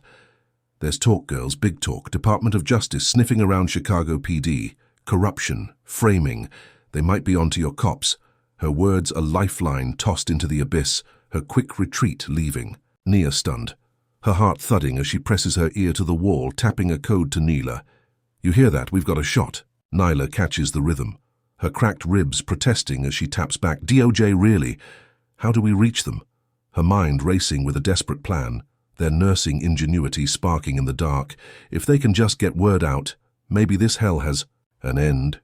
There's talk, girls, big talk. Department of Justice sniffing around Chicago PD. Corruption, framing. They might be onto your cops. Her words a lifeline tossed into the abyss, her quick retreat leaving. Nia stunned, her heart thudding as she presses her ear to the wall, tapping a code to Nyla. You hear that? We've got a shot. Nyla catches the rhythm, her cracked ribs protesting as she taps back. DOJ, really? How do we reach them? Her mind racing with a desperate plan, their nursing ingenuity sparking in the dark. If they can just get word out, maybe this hell has an end.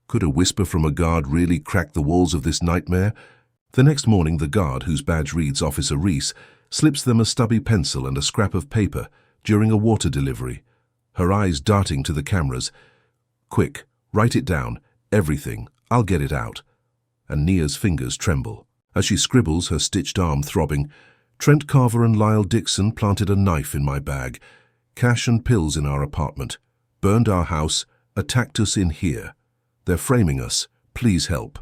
Could a whisper from a guard really crack the walls of this nightmare? The next morning, the guard, whose badge reads Officer Reese, slips them a stubby pencil and a scrap of paper during a water delivery, her eyes darting to the cameras. Quick, write it down, everything, I'll get it out. And Nia's fingers tremble. As she scribbles, her stitched arm throbbing. Trent Carver and Lyle Dixon planted a knife in my bag. Cash and pills in our apartment. Burned our house, attacked us in here. They're framing us, please help.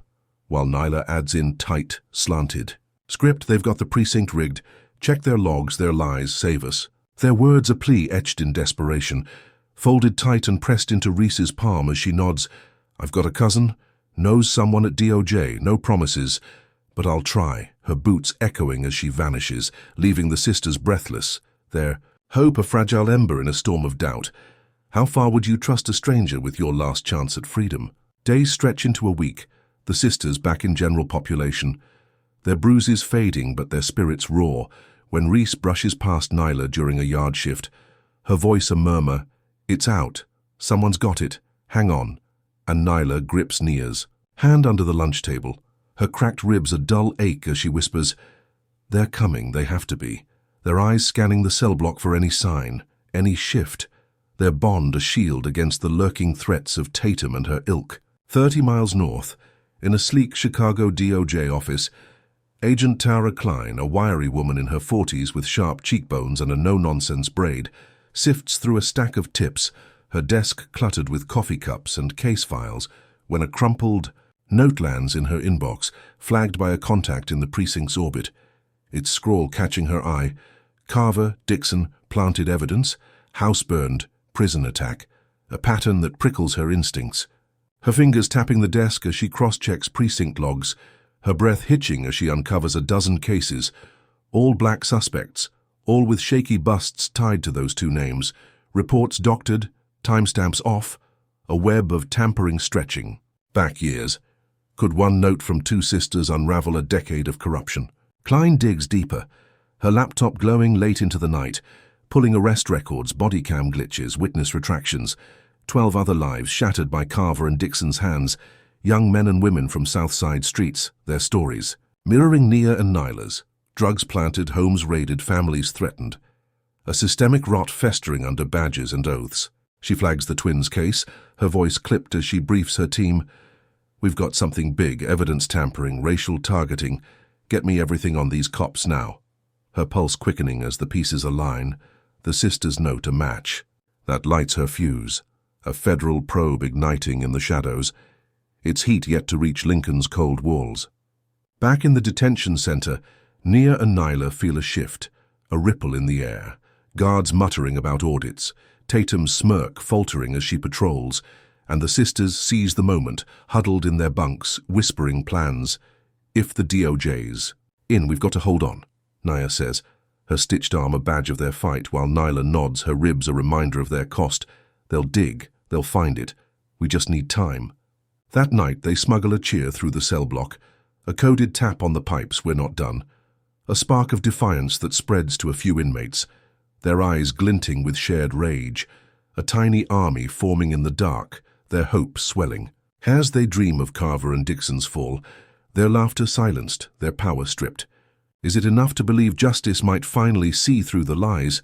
While Nyla adds in tight, slanted. Script, they've got the precinct rigged. Check their logs, their lies, save us. Their words a plea etched in desperation, folded tight and pressed into Reese's palm as she nods. I've got a cousin, knows someone at DOJ, no promises, but I'll try, her boots echoing as she vanishes, leaving the sisters breathless, their hope a fragile ember in a storm of doubt. How far would you trust a stranger with your last chance at freedom? Days stretch into a week, the sisters back in general population. Their bruises fading, but their spirits roar, when Reese brushes past Nyla during a yard shift, her voice a murmur, it's out, someone's got it, hang on. And Nyla grips Nia's, hand under the lunch table, her cracked ribs a dull ache as she whispers, they're coming, they have to be, their eyes scanning the cell block for any sign, any shift, their bond a shield against the lurking threats of Tatum and her ilk. 30 miles north, in a sleek Chicago DOJ office, Agent Tara Klein, a wiry woman in her 40s with sharp cheekbones and a no-nonsense braid, sifts through a stack of tips, her desk cluttered with coffee cups and case files, when a crumpled note lands in her inbox, flagged by a contact in the precinct's orbit. Its scrawl catching her eye. Carver, Dixon, planted evidence, house burned, prison attack, a pattern that prickles her instincts. Her fingers tapping the desk as she cross-checks precinct logs, her breath hitching as she uncovers a dozen cases, all black suspects, all with shaky busts tied to those two names, reports doctored, timestamps off, a web of tampering stretching. Back years. Could one note from two sisters unravel a decade of corruption? Klein digs deeper, her laptop glowing late into the night, pulling arrest records, body cam glitches, witness retractions, 12 other lives shattered by Carver and Dixon's hands, young men and women from South Side streets, their stories, mirroring Nia and Nyla's, drugs planted, homes raided, families threatened. A systemic rot festering under badges and oaths. She flags the twins' case, her voice clipped as she briefs her team. We've got something big, evidence tampering, racial targeting. Get me everything on these cops now. Her pulse quickening as the pieces align, the sisters note a match. That lights her fuse, a federal probe igniting in the shadows, its heat yet to reach Lincoln's cold walls. Back in the detention center, Nia and Nyla feel a shift, a ripple in the air, guards muttering about audits, Tatum's smirk faltering as she patrols, and the sisters seize the moment, huddled in their bunks, whispering plans. If the DOJ's in, we've got to hold on, Nia says, her stitched arm a badge of their fight, while Nyla nods, her ribs a reminder of their cost. They'll dig, they'll find it. We just need time. That night they smuggle a cheer through the cell block, a coded tap on the pipes, we're not done. A spark of defiance that spreads to a few inmates, their eyes glinting with shared rage, a tiny army forming in the dark, their hopes swelling. As they dream of Carver and Dixon's fall, their laughter silenced, their power stripped. Is it enough to believe justice might finally see through the lies?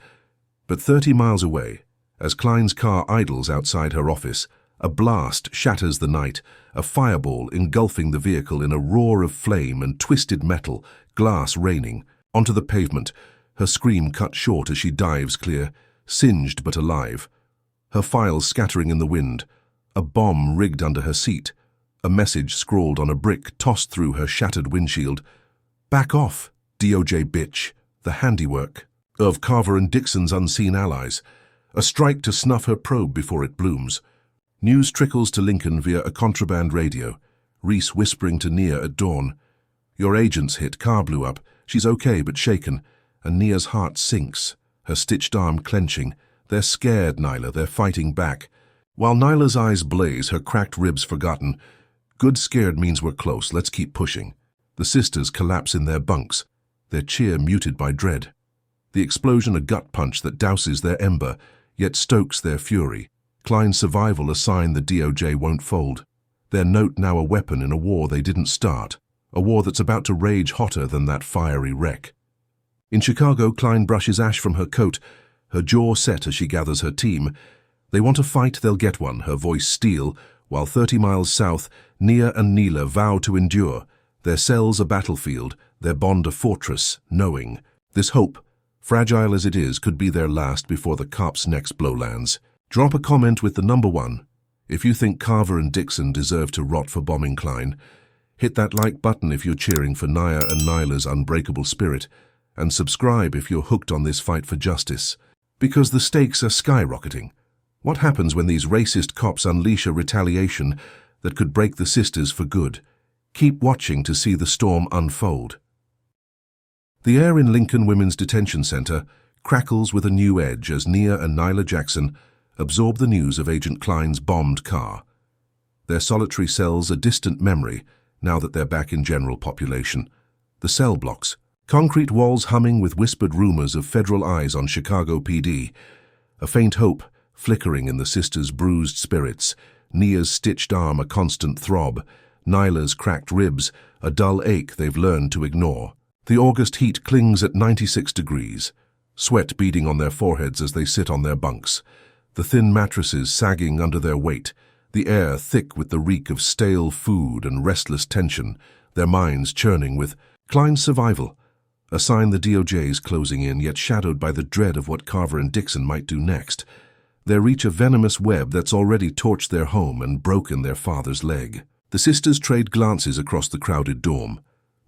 But 30 miles away, as Klein's car idles outside her office, a blast shatters the night, a fireball engulfing the vehicle in a roar of flame and twisted metal, glass raining. Onto the pavement, her scream cut short as she dives clear, singed but alive. Her files scattering in the wind, a bomb rigged under her seat, a message scrawled on a brick tossed through her shattered windshield. "Back off, DOJ bitch," the handiwork of Carver and Dixon's unseen allies, a strike to snuff her probe before it blooms. News trickles to Lincoln via a contraband radio, Reese whispering to Nia at dawn. "Your agent's hit, car blew up, she's okay but shaken," and Nia's heart sinks, her stitched arm clenching. They're scared, Nyla, they're fighting back. While Nyla's eyes blaze, her cracked ribs forgotten, good scared means we're close, let's keep pushing. The sisters collapse in their bunks, their cheer muted by dread. The explosion a gut punch that douses their ember, yet stokes their fury. Klein's survival a sign the DOJ won't fold. Their note now a weapon in a war they didn't start, a war that's about to rage hotter than that fiery wreck. In Chicago, Klein brushes ash from her coat, her jaw set as she gathers her team. They want a fight, they'll get one, her voice steel, while 30 miles south, Nia and Neela vow to endure, their cells a battlefield, their bond a fortress, knowing. This hope, fragile as it is, could be their last before the cops' next blow lands. Drop a comment with the number 1 if you think Carver and Dixon deserve to rot for bombing Klein. Hit that like button if you're cheering for Nia and Nyla's unbreakable spirit, and subscribe if you're hooked on this fight for justice. Because the stakes are skyrocketing. What happens when these racist cops unleash a retaliation that could break the sisters for good? Keep watching to see the storm unfold. The air in Lincoln Women's Detention Center crackles with a new edge as Nia and Nyla Jackson absorb the news of Agent Klein's bombed car. Their solitary cells a distant memory now that they're back in general population. The cell blocks, concrete walls humming with whispered rumors of federal eyes on Chicago PD. A faint hope flickering in the sisters' bruised spirits, Nia's stitched arm a constant throb, Nyla's cracked ribs a dull ache they've learned to ignore. The August heat clings at 96 degrees, sweat beading on their foreheads as they sit on their bunks, the thin mattresses sagging under their weight, the air thick with the reek of stale food and restless tension, their minds churning with Klein's survival, a sign the DOJ's closing in, yet shadowed by the dread of what Carver and Dixon might do next. They reach a venomous web that's already torched their home and broken their father's leg. The sisters trade glances across the crowded dorm,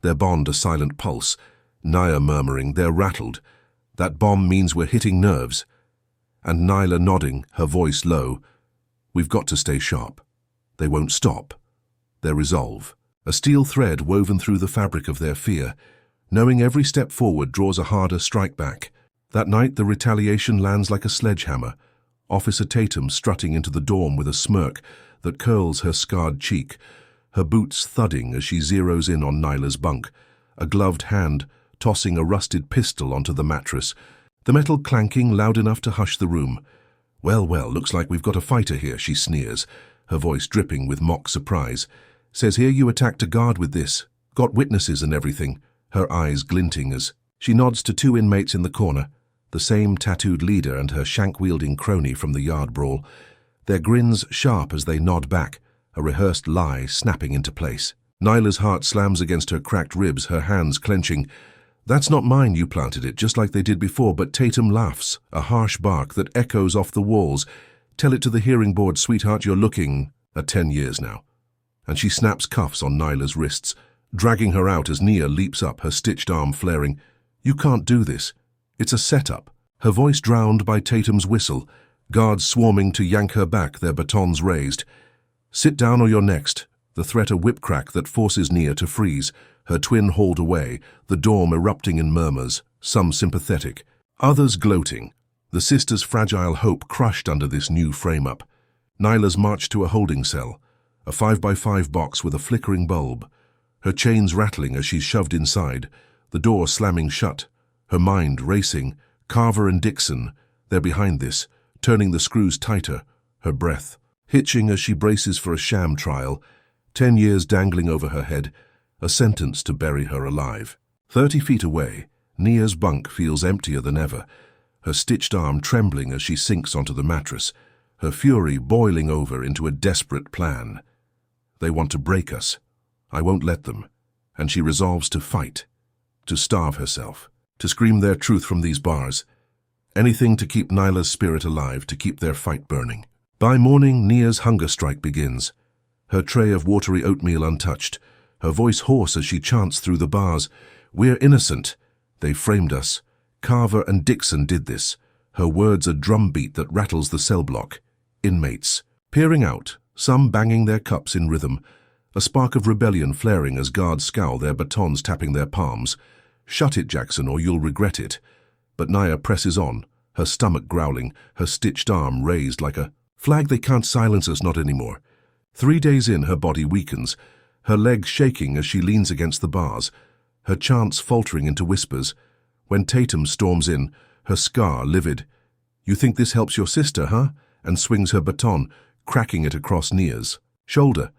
their bond a silent pulse, Nia murmuring, "They're rattled. That bomb means we're hitting nerves." And Nyla nodding, her voice low, "We've got to stay sharp." They won't stop. Their resolve, a steel thread woven through the fabric of their fear, knowing every step forward draws a harder strike back. That night the retaliation lands like a sledgehammer, Officer Tatum strutting into the dorm with a smirk that curls her scarred cheek, her boots thudding as she zeroes in on Nyla's bunk, a gloved hand tossing a rusted pistol onto the mattress, the metal clanking loud enough to hush the room. Well, looks like we've got a fighter here," she sneers, her voice dripping with mock surprise. "Says here you attacked a guard with this. Got witnesses and everything," her eyes glinting as she nods to 2 inmates in the corner, the same tattooed leader and her shank-wielding crony from the yard brawl, their grins sharp as they nod back, a rehearsed lie snapping into place. Nyla's heart slams against her cracked ribs, her hands clenching. "That's not mine, you planted it, just like they did before," but Tatum laughs, a harsh bark that echoes off the walls. "Tell it to the hearing board, sweetheart, you're looking at 10 years now." And she snaps cuffs on Nyla's wrists, dragging her out as Nia leaps up, her stitched arm flaring. "You can't do this. It's a setup." Her voice drowned by Tatum's whistle, guards swarming to yank her back, their batons raised. "Sit down or you're next," the threat a whip crack that forces Nia to freeze, her twin hauled away, the dorm erupting in murmurs, some sympathetic, others gloating, the sisters' fragile hope crushed under this new frame-up. Nyla's marched to a holding cell, a 5x5 box with a flickering bulb, her chains rattling as she's shoved inside, the door slamming shut, her mind racing. Carver and Dixon, they're behind this, turning the screws tighter, her breath hitching as she braces for a sham trial, 10 years dangling over her head, a sentence to bury her alive. 30 feet away, Nia's bunk feels emptier than ever, her stitched arm trembling as she sinks onto the mattress, her fury boiling over into a desperate plan. They want to break us. I won't let them. And she resolves to fight, to starve herself, to scream their truth from these bars. Anything to keep Nyla's spirit alive, to keep their fight burning. By morning, Nia's hunger strike begins. Her tray of watery oatmeal untouched, her voice hoarse as she chants through the bars, "We're innocent. They framed us. Carver and Dixon did this." Her words a drumbeat that rattles the cell block. Inmates, peering out, some banging their cups in rhythm, a spark of rebellion flaring as guards scowl, their batons tapping their palms. "Shut it, Jackson, or you'll regret it." But Nia presses on, her stomach growling, her stitched arm raised like a flag. They can't silence us, not anymore. 3 days in, her body weakens, her legs shaking as she leans against the bars, her chants faltering into whispers. When Tatum storms in, her scar livid. "You think this helps your sister, huh?" and swings her baton, cracking it across Nia's shoulder,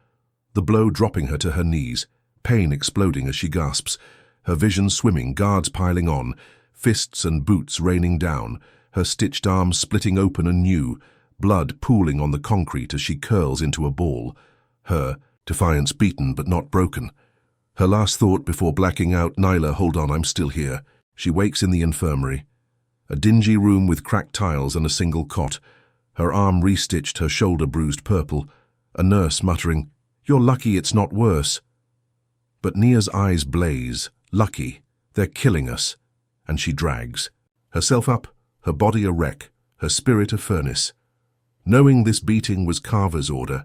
the blow dropping her to her knees, pain exploding as she gasps, her vision swimming, guards piling on, fists and boots raining down, her stitched arm splitting open anew, blood pooling on the concrete as she curls into a ball, her defiance beaten but not broken. Her last thought before blacking out, "Nyla, hold on, I'm still here." She wakes in the infirmary, a dingy room with cracked tiles and a single cot, her arm restitched, her shoulder bruised purple, a nurse muttering, "You're lucky it's not worse." But Nia's eyes blaze. Lucky, they're killing us. And she drags herself up, her body a wreck, her spirit a furnace. Knowing this beating was Carver's order,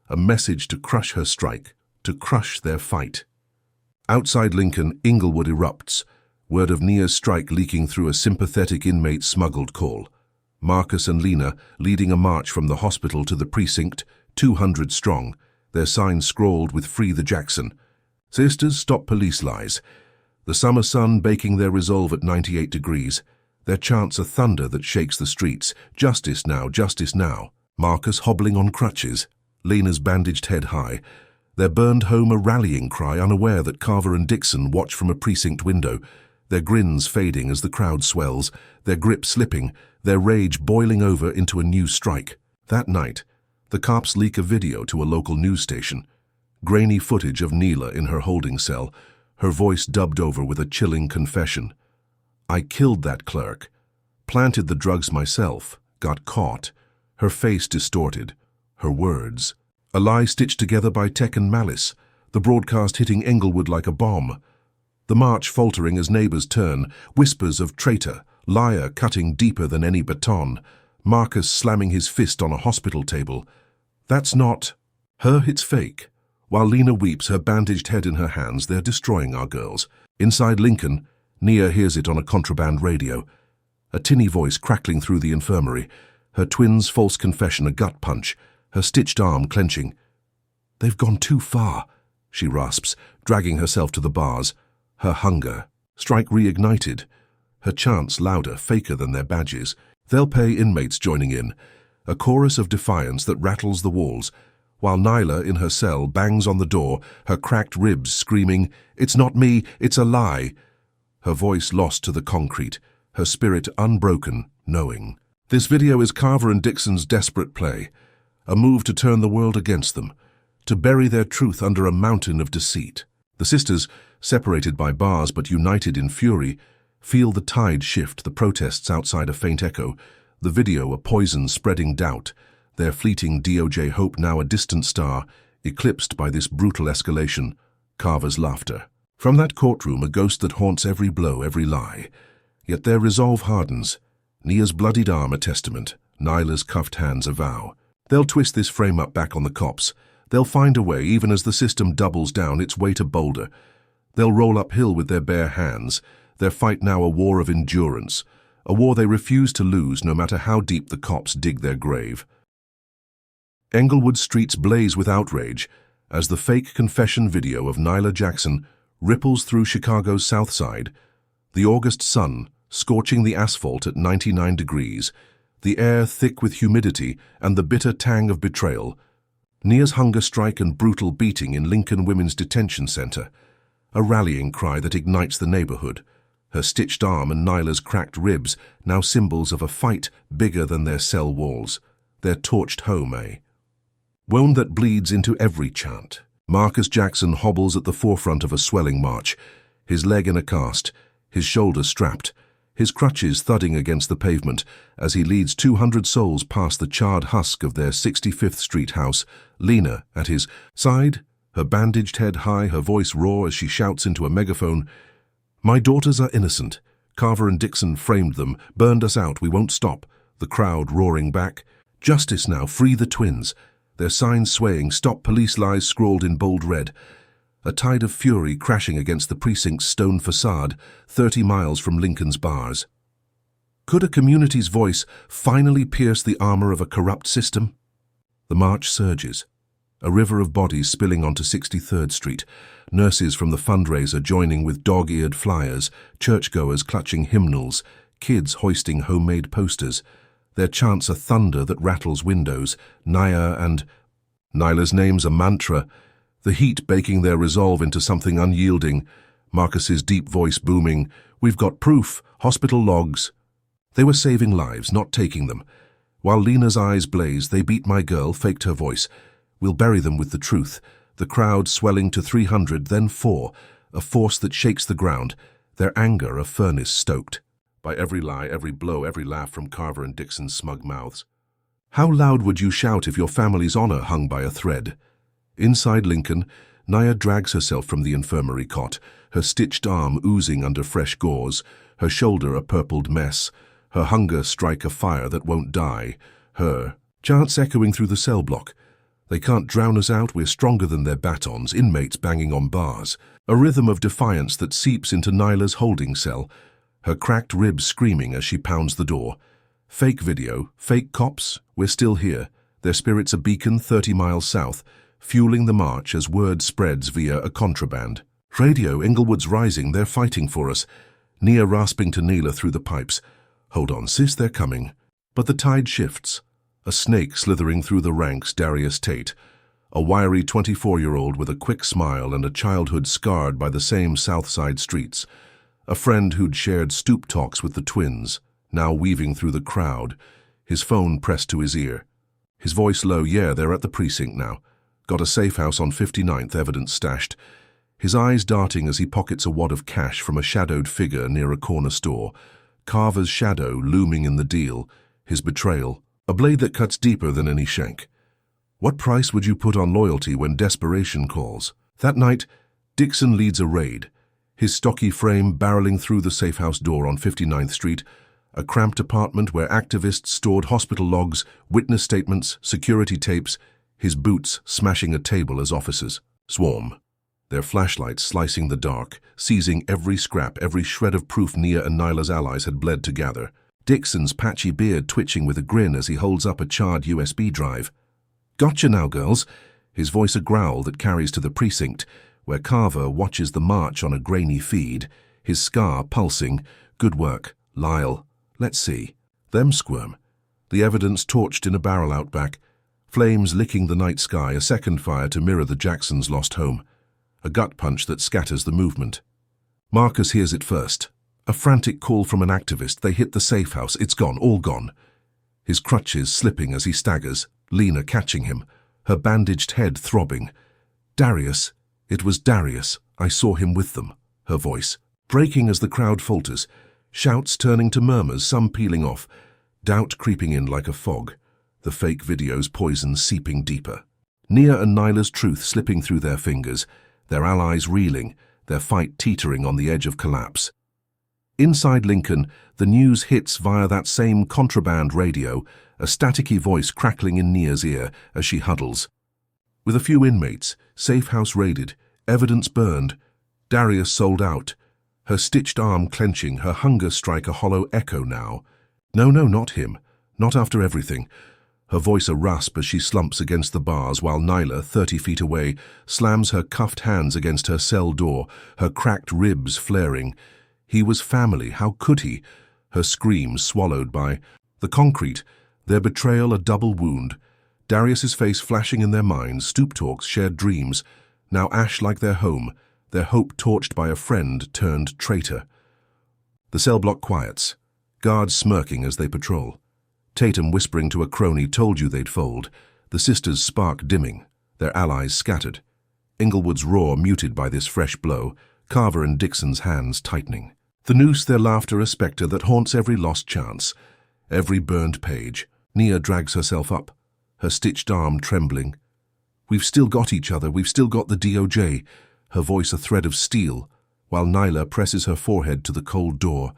a message to crush her strike, to crush their fight. Outside Lincoln, Inglewood erupts, word of Nia's strike leaking through a sympathetic inmate smuggled call. Marcus and Lena leading a march from the hospital to the precinct, 200 strong, their signs scrawled with "Free the Jackson." Sisters, stop police lies. The summer sun baking their resolve at 98 degrees. Their chants a thunder that shakes the streets. "Justice now, justice now." Marcus hobbling on crutches, Lena's bandaged head high. Their burned home a rallying cry, unaware that Carver and Dixon watch from a precinct window, their grins fading as the crowd swells, their grip slipping, their rage boiling over into a new strike. That night, the cops leak a video to a local news station. Grainy footage of Nyla in her holding cell, her voice dubbed over with a chilling confession. "I killed that clerk, planted the drugs myself, got caught." Her face distorted, her words a lie stitched together by tech and malice, the broadcast hitting Englewood like a bomb. The march faltering as neighbors turn, whispers of traitor, liar cutting deeper than any baton, Marcus slamming his fist on a hospital table. "That's not her, it's fake." While Lena weeps, her bandaged head in her hands, "They're destroying our girls." Inside Lincoln, Nia hears it on a contraband radio, a tinny voice crackling through the infirmary, her twin's false confession a gut punch, her stitched arm clenching. "They've gone too far," she rasps, dragging herself to the bars, her hunger strike reignited, her chants louder, faker than their badges. They'll pay inmates joining in, a chorus of defiance that rattles the walls, while Nyla in her cell bangs on the door, her cracked ribs screaming, "It's not me, it's a lie." Her voice lost to the concrete, her spirit unbroken, knowing. This video is Carver and Dixon's desperate play, a move to turn the world against them, to bury their truth under a mountain of deceit. The sisters, separated by bars but united in fury, feel the tide shift, the protests outside a faint echo, the video a poison spreading doubt, their fleeting DOJ hope now a distant star, eclipsed by this brutal escalation, Carver's laughter. From that courtroom a ghost that haunts every blow, every lie. Yet their resolve hardens, Nia's bloodied arm a testament, Nyla's cuffed hands a vow. They'll twist this frame up back on the cops. They'll find a way, even as the system doubles down its weight a boulder. They'll roll uphill with their bare hands, their fight now a war of endurance, a war they refuse to lose no matter how deep the cops dig their grave. Englewood streets blaze with outrage as the fake confession video of Nyla Jackson ripples through Chicago's South Side, the August sun scorching the asphalt at 99 degrees, the air thick with humidity and the bitter tang of betrayal. Nia's hunger strike and brutal beating in Lincoln Women's Detention Center, a rallying cry that ignites the neighborhood, her stitched arm and Nyla's cracked ribs, now symbols of a fight bigger than their cell walls. Their torched home, eh? Wound that bleeds into every chant. Marcus Jackson hobbles at the forefront of a swelling march, his leg in a cast, his shoulder strapped, his crutches thudding against the pavement as he leads 200 souls past the charred husk of their 65th Street house, Lena at his side, her bandaged head high, her voice raw as she shouts into a megaphone, "My daughters are innocent. Carver and Dixon framed them, burned us out, we won't stop." The crowd roaring back, "Justice now, free the twins." Their signs swaying, "Stop police lies" scrawled in bold red. A tide of fury crashing against the precinct's stone facade, 30 miles from Lincoln's bars. Could a community's voice finally pierce the armor of a corrupt system? The march surges. A river of bodies spilling onto 63rd Street, nurses from the fundraiser joining with dog-eared flyers, churchgoers clutching hymnals, kids hoisting homemade posters. Their chants a thunder that rattles windows. Nyla's name's a mantra, the heat baking their resolve into something unyielding. Marcus's deep voice booming, "We've got proof, hospital logs." They were saving lives, not taking them. While Lena's eyes blazed, "They beat my girl," faked her voice. "We'll bury them with the truth." The crowd swelling to 300, then 4, a force that shakes the ground, their anger a furnace stoked. By every lie, every blow, every laugh from Carver and Dixon's smug mouths. How loud would you shout if your family's honor hung by a thread? Inside Lincoln, Nya drags herself from the infirmary cot, her stitched arm oozing under fresh gauze, her shoulder a purpled mess, her hunger strike a fire that won't die, her chants echoing through the cell block. "They can't drown us out, we're stronger than their batons," inmates banging on bars. A rhythm of defiance that seeps into Nyla's holding cell, her cracked ribs screaming as she pounds the door. Fake video, fake cops, we're still here. Their spirit's a beacon 30 miles south, fueling the march as word spreads via a contraband. "Radio, Inglewood's rising, they're fighting for us." Nia rasping to Nyla through the pipes. "Hold on, sis, they're coming." But the tide shifts. A snake slithering through the ranks, Darius Tate. A wiry 24-year-old with a quick smile and a childhood scarred by the same South Side streets. A friend who'd shared stoop talks with the twins, now weaving through the crowd, his phone pressed to his ear. His voice low, "Yeah, they're at the precinct now. Got a safe house on 59th, evidence stashed." His eyes darting as he pockets a wad of cash from a shadowed figure near a corner store. Carver's shadow looming in the deal, his betrayal, a blade that cuts deeper than any shank. What price would you put on loyalty when desperation calls? That night, Dixon leads a raid, his stocky frame barreling through the safe house door on 59th Street, a cramped apartment where activists stored hospital logs, witness statements, security tapes, his boots smashing a table as officers swarm, their flashlights slicing the dark, seizing every scrap, every shred of proof Nia and Nyla's allies had bled to gather. Dixon's patchy beard twitching with a grin as he holds up a charred USB drive. "Gotcha now, girls," his voice a growl that carries to the precinct, where Carver watches the march on a grainy feed, his scar pulsing. "Good work, Lyle. Let's see." Them squirm. The evidence torched in a barrel out back, flames licking the night sky, a second fire to mirror the Jacksons' lost home. A gut punch that scatters the movement. Marcus hears it first. A frantic call from an activist. They hit the safe house. It's gone, all gone. His crutches slipping as he staggers, Lena catching him, her bandaged head throbbing. "Darius. It was Darius. I saw him with them." Her voice, breaking as the crowd falters, shouts turning to murmurs, some peeling off, doubt creeping in like a fog, the fake video's poison seeping deeper. Nia and Nyla's truth slipping through their fingers, their allies reeling, their fight teetering on the edge of collapse. Inside Lincoln, the news hits via that same contraband radio, a staticky voice crackling in Nia's ear as she huddles. With a few inmates, safe house raided, evidence burned, Darius sold out, her stitched arm clenching, her hunger strike a hollow echo now. No, not him, not after everything. Her voice a rasp as she slumps against the bars while Nyla, 30 feet away, slams her cuffed hands against her cell door, her cracked ribs flaring. He was family, how could he? Her screams swallowed by the concrete, their betrayal a double wound. Darius's face flashing in their minds, stoop talks, shared dreams, now ash like their home, their hope torched by a friend turned traitor. The cell block quiets, guards smirking as they patrol. Tatum whispering to a crony told you they'd fold, the sisters' spark dimming, their allies scattered. Inglewood's roar muted by this fresh blow, Carver and Dixon's hands tightening. The noose, their laughter, a spectre that haunts every lost chance, every burned page. Nia drags herself up, her stitched arm trembling. We've still got each other, we've still got the DOJ, her voice a thread of steel, while Nyla presses her forehead to the cold door,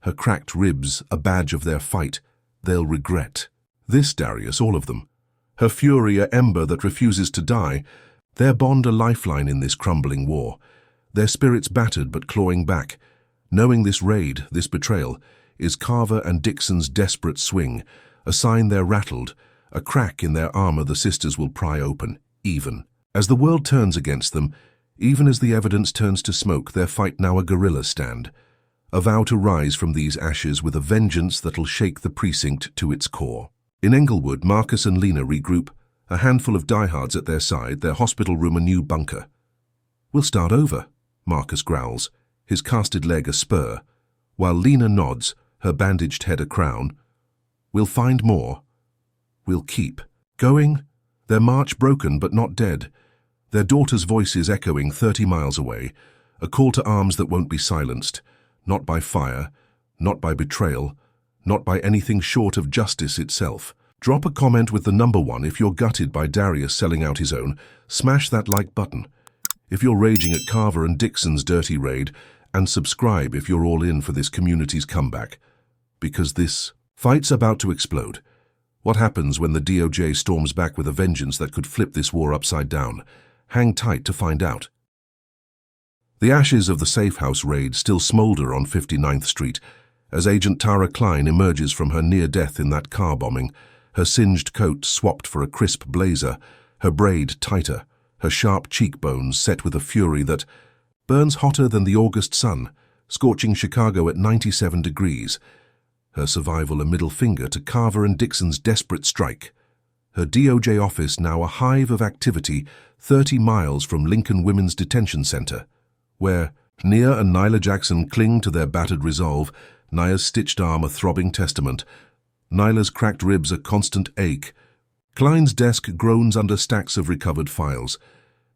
her cracked ribs a badge of their fight. They'll regret. This, Darius, all of them. Her fury a ember that refuses to die, their bond a lifeline in this crumbling war, their spirits battered but clawing back. Knowing this raid, this betrayal, is Carver and Dixon's desperate swing, a sign they're rattled, a crack in their armor the sisters will pry open, even. As the world turns against them, even as the evidence turns to smoke, their fight now a guerrilla stand, a vow to rise from these ashes with a vengeance that'll shake the precinct to its core. In Englewood, Marcus and Lena regroup, a handful of diehards at their side, their hospital room a new bunker. We'll start over, Marcus growls, his casted leg a spur, while Lena nods, her bandaged head a crown. We'll find more. We'll keep going. Their march broken but not dead, their daughter's voices echoing 30 miles away, a call to arms that won't be silenced, not by fire, not by betrayal, not by anything short of justice itself. Drop a comment with the number 1 if you're gutted by Darius selling out his own. Smash that like button if you're raging at Carver and Dixon's dirty raid, and subscribe if you're all in for this community's comeback. Because this fight's about to explode. What happens when the DOJ storms back with a vengeance that could flip this war upside down? Hang tight to find out. The ashes of the safe house raid still smolder on 59th Street as Agent Tara Klein emerges from her near death in that car bombing, her singed coat swapped for a crisp blazer, her braid tighter, her sharp cheekbones set with a fury that burns hotter than the August sun, scorching Chicago at 97 degrees. Her survival a middle finger to Carver and Dixon's desperate strike. Her DOJ office now a hive of activity 30 miles from Lincoln Women's Detention Center, where Nia and Nyla Jackson cling to their battered resolve, Nia's stitched arm a throbbing testament, Nyla's cracked ribs a constant ache. Klein's desk groans under stacks of recovered files,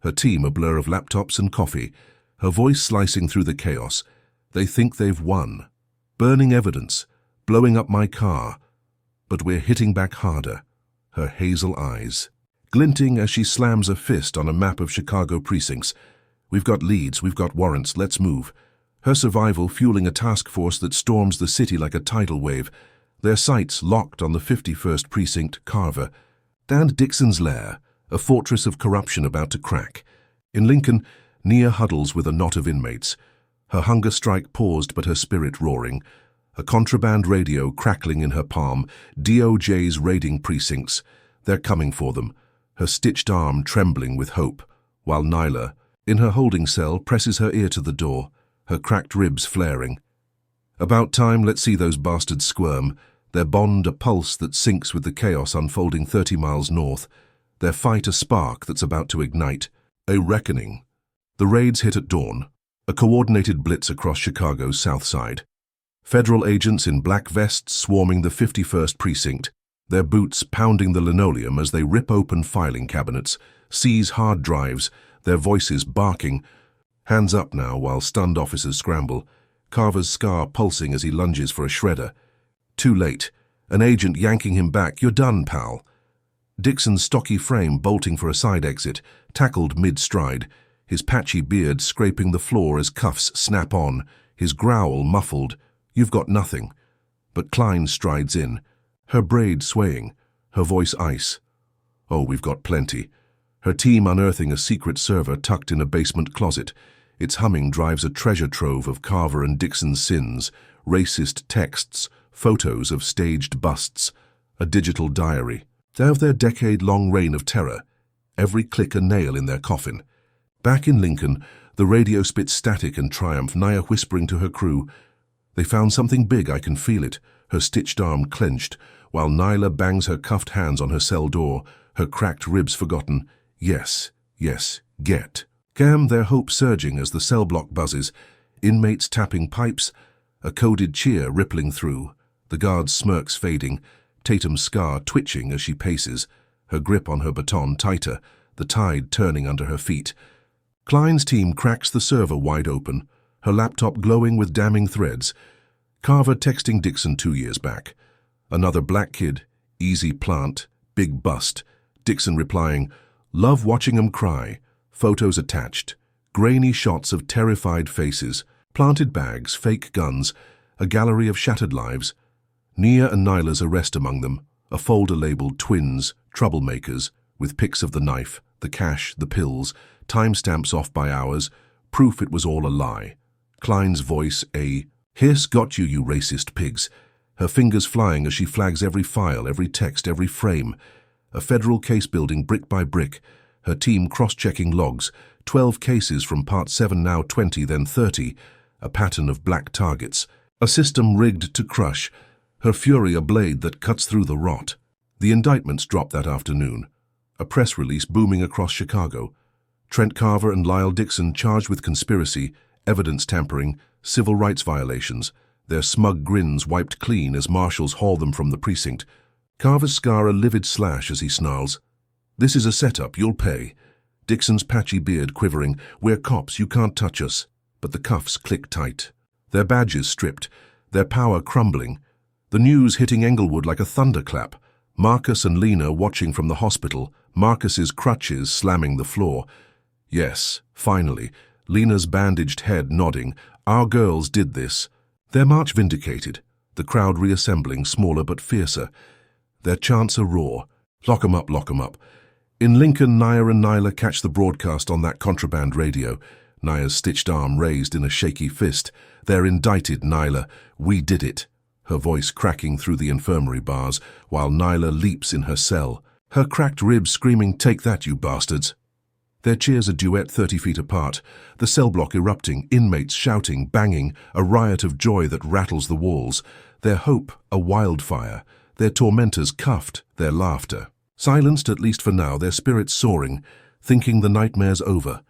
her team a blur of laptops and coffee, her voice slicing through the chaos. They think they've won. Burning evidence, blowing up my car. But we're hitting back harder, her hazel eyes glinting as she slams a fist on a map of Chicago precincts. We've got leads, we've got warrants, let's move. Her survival fueling a task force that storms the city like a tidal wave, their sights locked on the 51st Precinct, Carver, and Dixon's lair, a fortress of corruption about to crack. In Lincoln, Nia huddles with a knot of inmates, her hunger strike paused but her spirit roaring, a contraband radio crackling in her palm, DOJ's raiding precincts. They're coming for them, her stitched arm trembling with hope, while Nyla, in her holding cell, presses her ear to the door, her cracked ribs flaring. About time, let's see those bastards squirm, their bond a pulse that sinks with the chaos unfolding 30 miles north, their fight a spark that's about to ignite, a reckoning. The raids hit at dawn, a coordinated blitz across Chicago's south side. Federal agents in black vests swarming the 51st Precinct, their boots pounding the linoleum as they rip open filing cabinets, seize hard drives, their voices barking. Hands up now while stunned officers scramble, Carver's scar pulsing as he lunges for a shredder. Too late, an agent yanking him back. You're done, pal. Dixon's stocky frame bolting for a side exit, tackled mid-stride, his patchy beard scraping the floor as cuffs snap on, his growl muffled. You've got nothing. But Klein strides in, her braid swaying, her voice ice. Oh, we've got plenty. Her team unearthing a secret server tucked in a basement closet. Its humming drives a treasure trove of Carver and Dixon's sins, racist texts, photos of staged busts, a digital diary. Of their decade-long reign of terror, every click a nail in their coffin. Back in Lincoln, the radio spits static and triumph, Nia whispering to her crew, "They found something big, I can feel it," her stitched arm clenched, while Nyla bangs her cuffed hands on her cell door, her cracked ribs forgotten. Yes, yes, get. Their hope surging as the cell block buzzes, inmates tapping pipes, a coded cheer rippling through, the guard's smirks fading, Tatum's scar twitching as she paces, her grip on her baton tighter, the tide turning under her feet. Klein's team cracks the server wide open, her laptop glowing with damning threads. Carver texting Dixon 2 years back. Another black kid, easy plant, big bust. Dixon replying, "Love watching 'em cry." Photos attached. Grainy shots of terrified faces, planted bags, fake guns, a gallery of shattered lives. Nia and Nyla's arrest among them, a folder labeled twins, troublemakers, with pics of the knife, the cash, the pills, timestamps off by hours, proof it was all a lie. Klein's voice, "Here's got you, you racist pigs." Her fingers flying as she flags every file, every text, every frame. A federal case building brick by brick, her team cross-checking logs, 12 cases from Part 7, now 20, then 30, a pattern of black targets, a system rigged to crush, her fury a blade that cuts through the rot. The indictments dropped that afternoon, a press release booming across Chicago. Trent Carver and Lyle Dixon charged with conspiracy, evidence tampering, civil rights violations, their smug grins wiped clean as marshals haul them from the precinct. Carver's scar a livid slash as he snarls, "This is a setup, you'll pay." Dixon's patchy beard quivering, "We're cops, you can't touch us." But the cuffs click tight. Their badges stripped, their power crumbling. The news hitting Englewood like a thunderclap. Marcus and Lena watching from the hospital, Marcus's crutches slamming the floor. Yes, finally, Lena's bandaged head nodding. Our girls did this. Their march vindicated, the crowd reassembling, smaller but fiercer. Their chants a roar. "Lock 'em up, lock 'em up." In Lincoln, Nia and Nyla catch the broadcast on that contraband radio. Nia's stitched arm raised in a shaky fist. "They're indicted, Nyla. We did it." Her voice cracking through the infirmary bars, while Nyla leaps in her cell. Her cracked ribs screaming, "Take that, you bastards." Their cheers a duet 30 feet apart, the cell block erupting, inmates shouting, banging, a riot of joy that rattles the walls. Their hope a wildfire, their tormentors cuffed, their laughter. Silenced, at least for now, their spirits soaring, thinking the nightmare's over.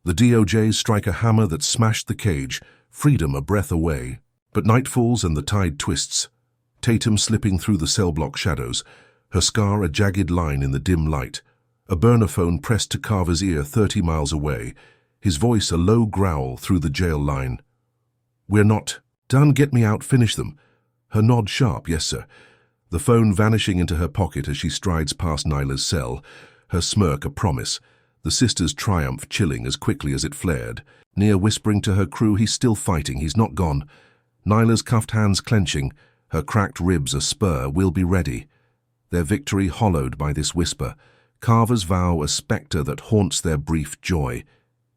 The DOJs strike a hammer that smashed the cage, freedom a breath away. But night falls and the tide twists. Tatum slipping through the cell block shadows, her scar a jagged line in the dim light. A burner phone pressed to Carver's ear 30 miles away, his voice a low growl through the jail line. "We're not done, get me out, finish them." Her nod sharp, "Yes, sir." The phone vanishing into her pocket as she strides past Nyla's cell, her smirk a promise, the sister's triumph chilling as quickly as it flared. Nia whispering to her crew, "He's still fighting, he's not gone." Nyla's cuffed hands clenching, her cracked ribs a spur, "We'll be ready." Their victory hollowed by this whisper, Carver's vow a spectre that haunts their brief joy.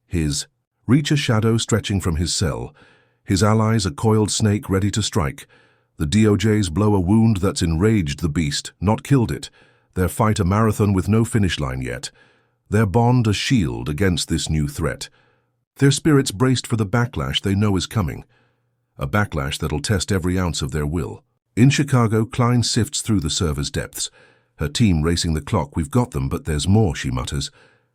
His reach a shadow stretching from his cell, his allies a coiled snake ready to strike. The DOJs blow a wound that's enraged the beast, not killed it. Their fight a marathon with no finish line yet. Their bond a shield against this new threat. Their spirits braced for the backlash they know is coming. A backlash that'll test every ounce of their will. In Chicago, Klein sifts through the server's depths. Her team racing the clock. "We've got them, but there's more," she mutters.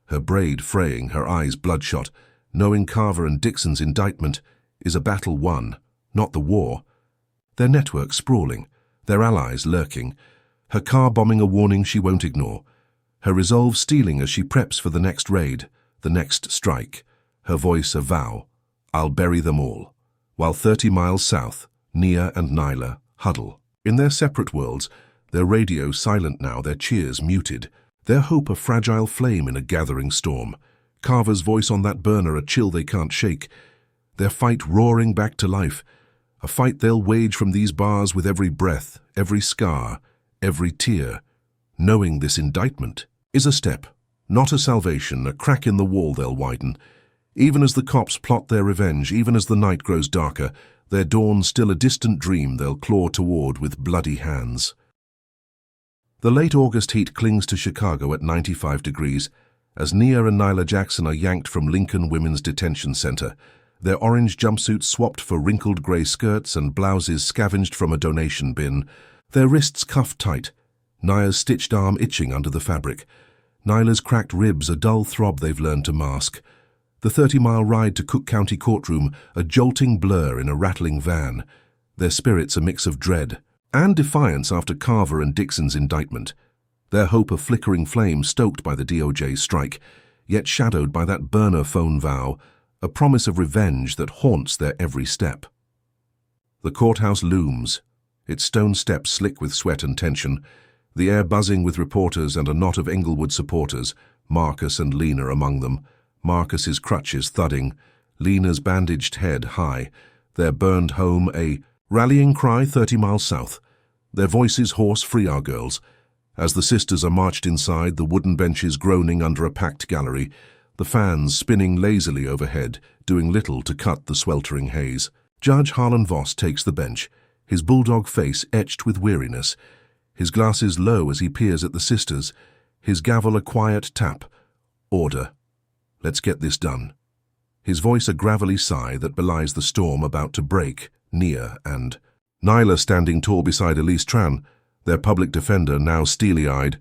Her braid fraying, her eyes bloodshot, knowing Carver and Dixon's indictment is a battle won, not the war. Their network sprawling, their allies lurking. Her car bombing a warning she won't ignore. Her resolve stealing as she preps for the next raid, the next strike. Her voice a vow, "I'll bury them all." While 30 miles south, Nia and Nyla huddle. In their separate worlds, their radio silent now, their cheers muted, their hope a fragile flame in a gathering storm. Carver's voice on that burner a chill they can't shake. Their fight roaring back to life, a fight they'll wage from these bars with every breath, every scar, every tear. Knowing this indictment is a step, not a salvation, a crack in the wall they'll widen. Even as the cops plot their revenge, even as the night grows darker, their dawn still a distant dream they'll claw toward with bloody hands. The late August heat clings to Chicago at 95 degrees as Nia and Nyla Jackson are yanked from Lincoln Women's Detention Center, their orange jumpsuits swapped for wrinkled gray skirts and blouses scavenged from a donation bin, their wrists cuffed tight, Nia's stitched arm itching under the fabric, Nyla's cracked ribs a dull throb they've learned to mask. The 30-mile ride to Cook County courtroom, a jolting blur in a rattling van. their spirits a mix of dread and defiance after Carver and Dixon's indictment, their hope a flickering flame stoked by the DOJ's strike, yet shadowed by that burner phone vow, a promise of revenge that haunts their every step. The courthouse looms, its stone steps slick with sweat and tension, the air buzzing with reporters and a knot of Englewood supporters, Marcus and Lena among them, Marcus's crutches thudding, Lena's bandaged head high, their burned home a rallying cry 30 miles south, their voices hoarse. Free our girls. As the sisters are marched inside, the wooden benches groaning under a packed gallery, the fans spinning lazily overhead, doing little to cut the sweltering haze. Judge Harlan Voss takes the bench, his bulldog face etched with weariness, his glasses low as he peers at the sisters, his gavel a quiet tap. Order. Let's get this done. His voice a gravelly sigh that belies the storm about to break. Nia and Nyla standing tall beside Elise Tran, their public defender now steely-eyed,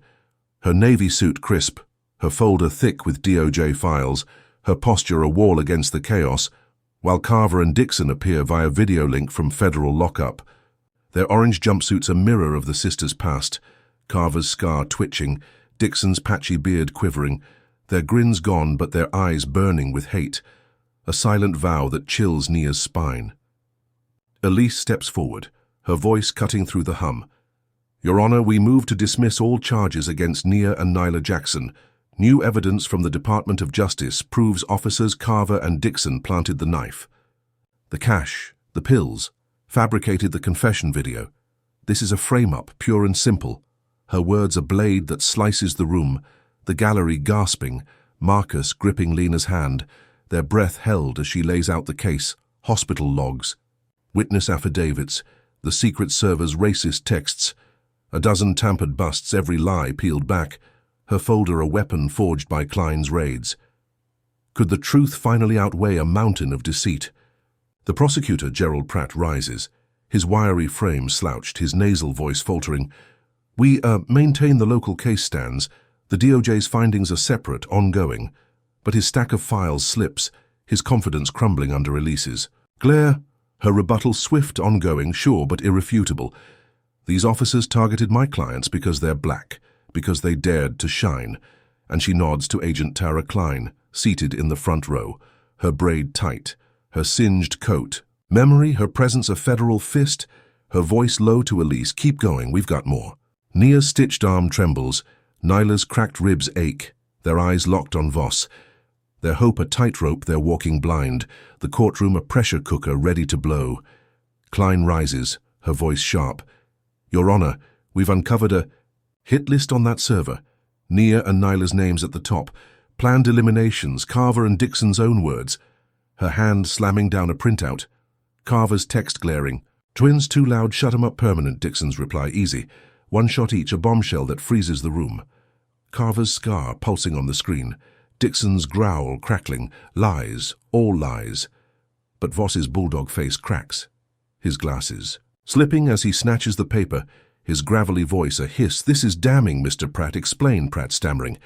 her navy suit crisp, her folder thick with DOJ files, her posture a wall against the chaos, while Carver and Dixon appear via video link from federal lockup. Their orange jumpsuits a mirror of the sisters' past, Carver's scar twitching, Dixon's patchy beard quivering, their grins gone but their eyes burning with hate, a silent vow that chills Nia's spine. Elise steps forward, her voice cutting through the hum. Your Honor, we move to dismiss all charges against Nia and Nyla Jackson. New evidence from the Department of Justice proves officers Carver and Dixon planted the knife. The cash, the pills, fabricated the confession video. This is a frame-up, pure and simple. Her words a blade that slices the room, the gallery gasping, Marcus gripping Lena's hand, their breath held as she lays out the case, hospital logs, witness affidavits, the Secret Service's racist texts, a dozen tampered busts, every lie peeled back, her folder a weapon forged by Klein's raids. Could the truth finally outweigh a mountain of deceit? The prosecutor, Gerald Pratt, rises, his wiry frame slouched, his nasal voice faltering. We maintain the local case stands. The DOJ's findings are separate, ongoing. But his stack of files slips, his confidence crumbling under Elise's. Glare, her rebuttal swift, ongoing, sure but irrefutable. These officers targeted my clients because they're black, because they dared to shine. And she nods to Agent Tara Klein, seated in the front row, her braid tight, her singed coat. Memory, her presence a federal fist, her voice low to Elise, keep going, we've got more. Nia's stitched arm trembles, Nyla's cracked ribs ache, their eyes locked on Voss. Their hope a tightrope, they're walking blind, the courtroom a pressure cooker ready to blow. Klein rises, her voice sharp. Your Honor, we've uncovered a hit list on that server. Nia and Nyla's names at the top. Planned eliminations, Carver and Dixon's own words. Her hand slamming down a printout. Carver's text glaring. Twins too loud, shut 'em up permanent, Dixon's reply easy. One shot each, a bombshell that freezes the room. Carver's scar pulsing on the screen. Dixon's growl crackling. Lies, all lies. But Voss's bulldog face cracks. His glasses slipping as he snatches the paper, his gravelly voice a hiss. This is damning, Mr. Pratt. Explain, Pratt stammering.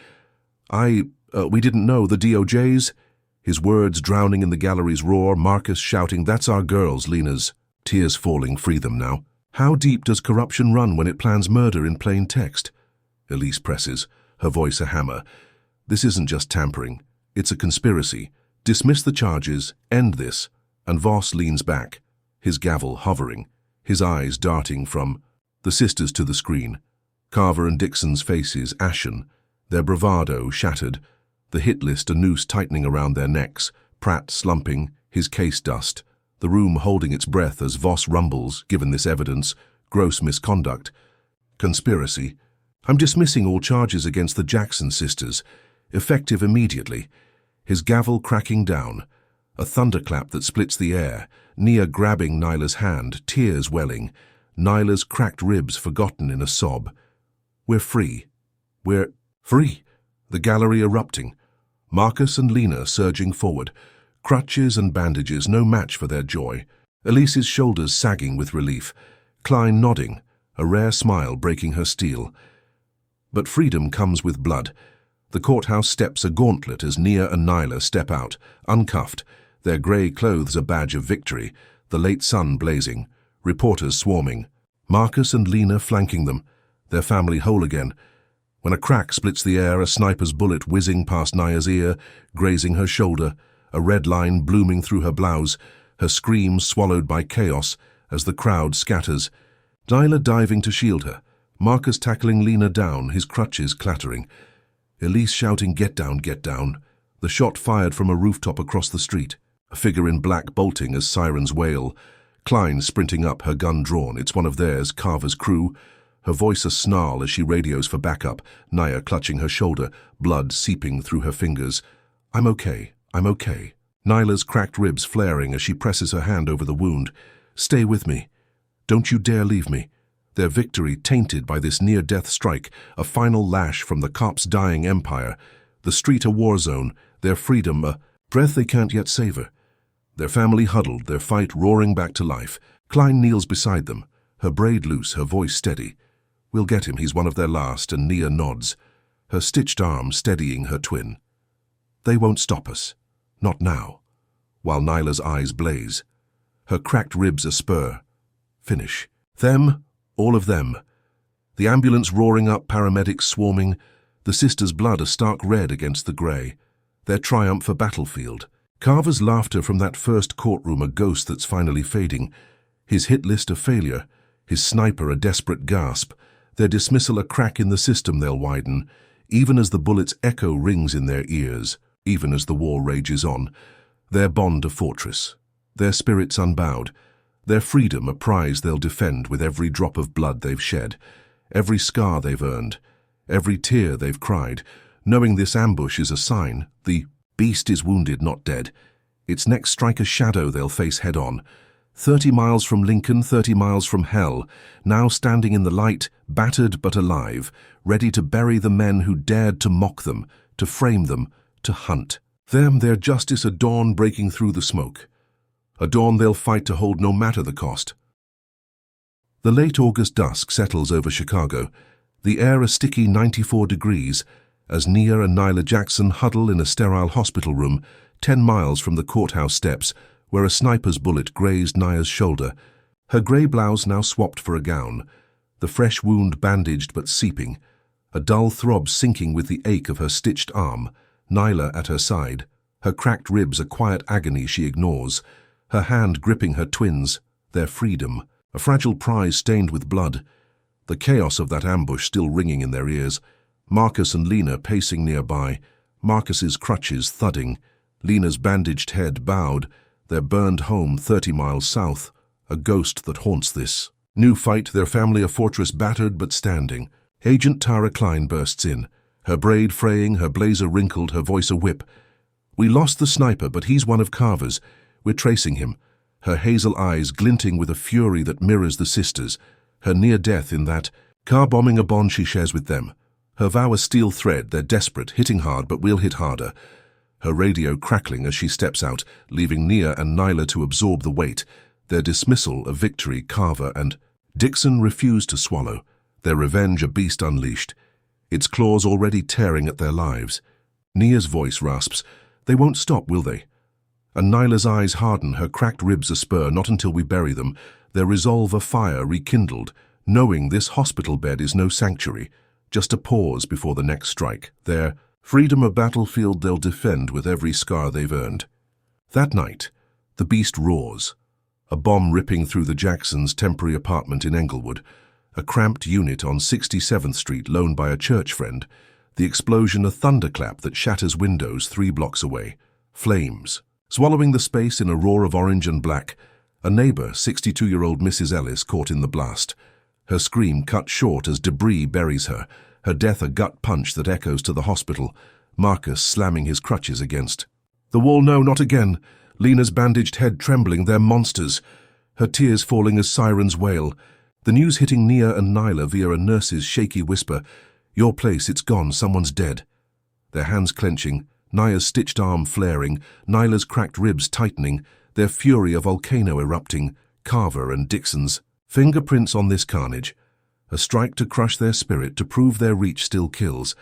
We didn't know. The DOJ's? His words drowning in the gallery's roar, Marcus shouting, that's our girls, Lena's. Tears falling, free them now. How deep does corruption run when it plans murder in plain text? Elise presses, her voice a hammer. This isn't just tampering. It's a conspiracy. Dismiss the charges, end this. And Voss leans back, his gavel hovering, his eyes darting from the sisters to the screen. Carver and Dixon's faces ashen, their bravado shattered, the hit list a noose tightening around their necks, Pratt slumping, his case dust, the room holding its breath as Voss rumbles, given this evidence, gross misconduct. Conspiracy. I'm dismissing all charges against the Jackson sisters, effective immediately. His gavel cracking down, a thunderclap that splits the air, Nia grabbing Nyla's hand, tears welling, Nyla's cracked ribs forgotten in a sob. We're free. We're free. The gallery erupting. Marcus and Lena surging forward, crutches and bandages no match for their joy. Elise's shoulders sagging with relief, Klein nodding, a rare smile breaking her steel. But freedom comes with blood. The courthouse steps a gauntlet as Nia and Nyla step out, uncuffed, their grey clothes a badge of victory, the late sun blazing. reporters swarming. Marcus and Lena flanking them, their family whole again. When a crack splits the air, a sniper's bullet whizzing past Naya's ear, grazing her shoulder, a red line blooming through her blouse, her scream swallowed by chaos as the crowd scatters. Nyla diving to shield her, Marcus tackling Lena down, his crutches clattering. Elise shouting, "Get down, get down." The shot fired from a rooftop across the street, a figure in black bolting as sirens wail. Klein sprinting up, her gun drawn. It's one of theirs, Carver's crew. Her voice a snarl as she radios for backup, Naya clutching her shoulder, blood seeping through her fingers. "I'm okay, I'm okay." Nyla's cracked ribs flaring as she presses her hand over the wound. "Stay with me. Don't you dare leave me." Their victory tainted by this near-death strike, a final lash from the cops' dying empire. The street a war zone, their freedom a breath they can't yet savor. Their family huddled, their fight roaring back to life. Klein kneels beside them, her braid loose, her voice steady. "We'll get him, he's one of their last," and Nia nods, her stitched arm steadying her twin. "They won't stop us. Not now." While Nyla's eyes blaze, her cracked ribs a spur. Finish. Them, all of them. The ambulance roaring up, paramedics swarming, the sisters' blood a stark red against the grey. Their triumph a battlefield. Carver's laughter from that first courtroom a ghost that's finally fading. His hit list a failure, his sniper a desperate gasp. Their dismissal a crack in the system they'll widen, even as the bullet's echo rings in their ears, even as the war rages on. Their bond a fortress, their spirits unbowed, their freedom a prize they'll defend with every drop of blood they've shed, every scar they've earned, every tear they've cried, knowing this ambush is a sign, the beast is wounded, not dead. Its next strike a shadow they'll face head-on. 30 miles from Lincoln, 30 miles from hell, now standing in the light, battered but alive, ready to bury the men who dared to mock them, to frame them, to hunt. Them, their justice a dawn breaking through the smoke. A dawn they'll fight to hold no matter the cost. The late August dusk settles over Chicago, the air a sticky 94 degrees, as Nia and Nyla Jackson huddle in a sterile hospital room 10 miles from the courthouse steps, where a sniper's bullet grazed Naya's shoulder, her grey blouse now swapped for a gown, the fresh wound bandaged but seeping, a dull throb sinking with the ache of her stitched arm, Nyla at her side, her cracked ribs a quiet agony she ignores, her hand gripping her twins, their freedom, a fragile prize stained with blood, the chaos of that ambush still ringing in their ears. Marcus and Lena pacing nearby, Marcus's crutches thudding, Lena's bandaged head bowed, their burned home 30 miles south, a ghost that haunts this. New fight, their family a fortress battered but standing. Agent Tara Klein bursts in, her braid fraying, her blazer wrinkled, her voice a whip. "We lost the sniper, but he's one of Carver's. We're tracing him." Her hazel eyes glinting with a fury that mirrors the sisters, her near death in that, car bombing a bond she shares with them. Her vow a steel thread, they're desperate, hitting hard, but we'll hit harder. Her radio crackling as she steps out, leaving Nia and Nyla to absorb the weight. Their dismissal a victory Carver and Dixon refuse to swallow, their revenge a beast unleashed, its claws already tearing at their lives. Nia's voice rasps, "They won't stop, will they?" And Nyla's eyes harden, her cracked ribs a spur, "Not until we bury them," their resolve a fire rekindled, knowing this hospital bed is no sanctuary, just a pause before the next strike. Their freedom a battlefield they'll defend with every scar they've earned. That night, the beast roars, a bomb ripping through the Jacksons' temporary apartment in Englewood, a cramped unit on 67th Street loaned by a church friend, the explosion a thunderclap that shatters windows 3 blocks away, flames. Swallowing the space in a roar of orange and black, a neighbor, 62-year-old Mrs. Ellis, caught in the blast. Her scream cut short as debris buries her, her death a gut punch that echoes to the hospital, Marcus slamming his crutches against the wall. "No, not again." Lena's bandaged head trembling, "They're monsters." Her tears falling as sirens wail. The news hitting Nia and Nyla via a nurse's shaky whisper, "Your place, it's gone, someone's dead." Their hands clenching, Naya's stitched arm flaring, Nyla's cracked ribs tightening, their fury a volcano erupting, Carver and Dixon's fingerprints on this carnage. A strike to crush their spirit, to prove their reach still kills,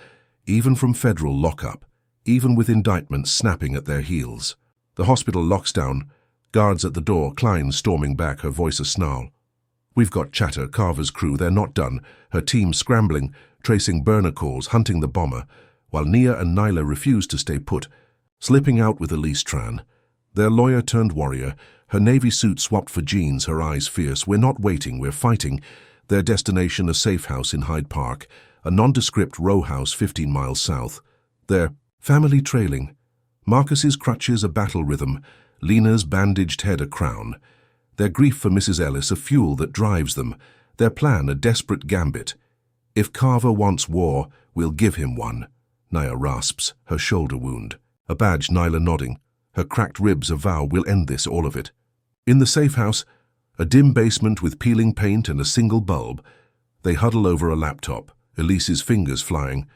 even from federal lockup, even with indictments snapping at their heels. The hospital locks down, guards at the door, Klein storming back, her voice a snarl. We've got chatter, Carver's crew, they're not done. Her team scrambling, tracing burner calls, hunting the bomber, while Nia and Nyla refuse to stay put, slipping out with Elise Tran. Their lawyer-turned-warrior, her navy suit swapped for jeans, her eyes fierce. We're not waiting, we're fighting. Their destination, a safe house in Hyde Park, a nondescript row house 15 miles south. Their family trailing. Marcus's crutches a battle rhythm, Lena's bandaged head a crown. Their grief for Mrs. Ellis a fuel that drives them, their plan a desperate gambit. If Carver wants war, we'll give him one. Nia rasps, her shoulder wound. A badge, Nyla nodding. Her cracked ribs a vow, we'll end this, all of it. In the safe house, a dim basement with peeling paint and a single bulb. They huddle over a laptop, Elise's fingers flying.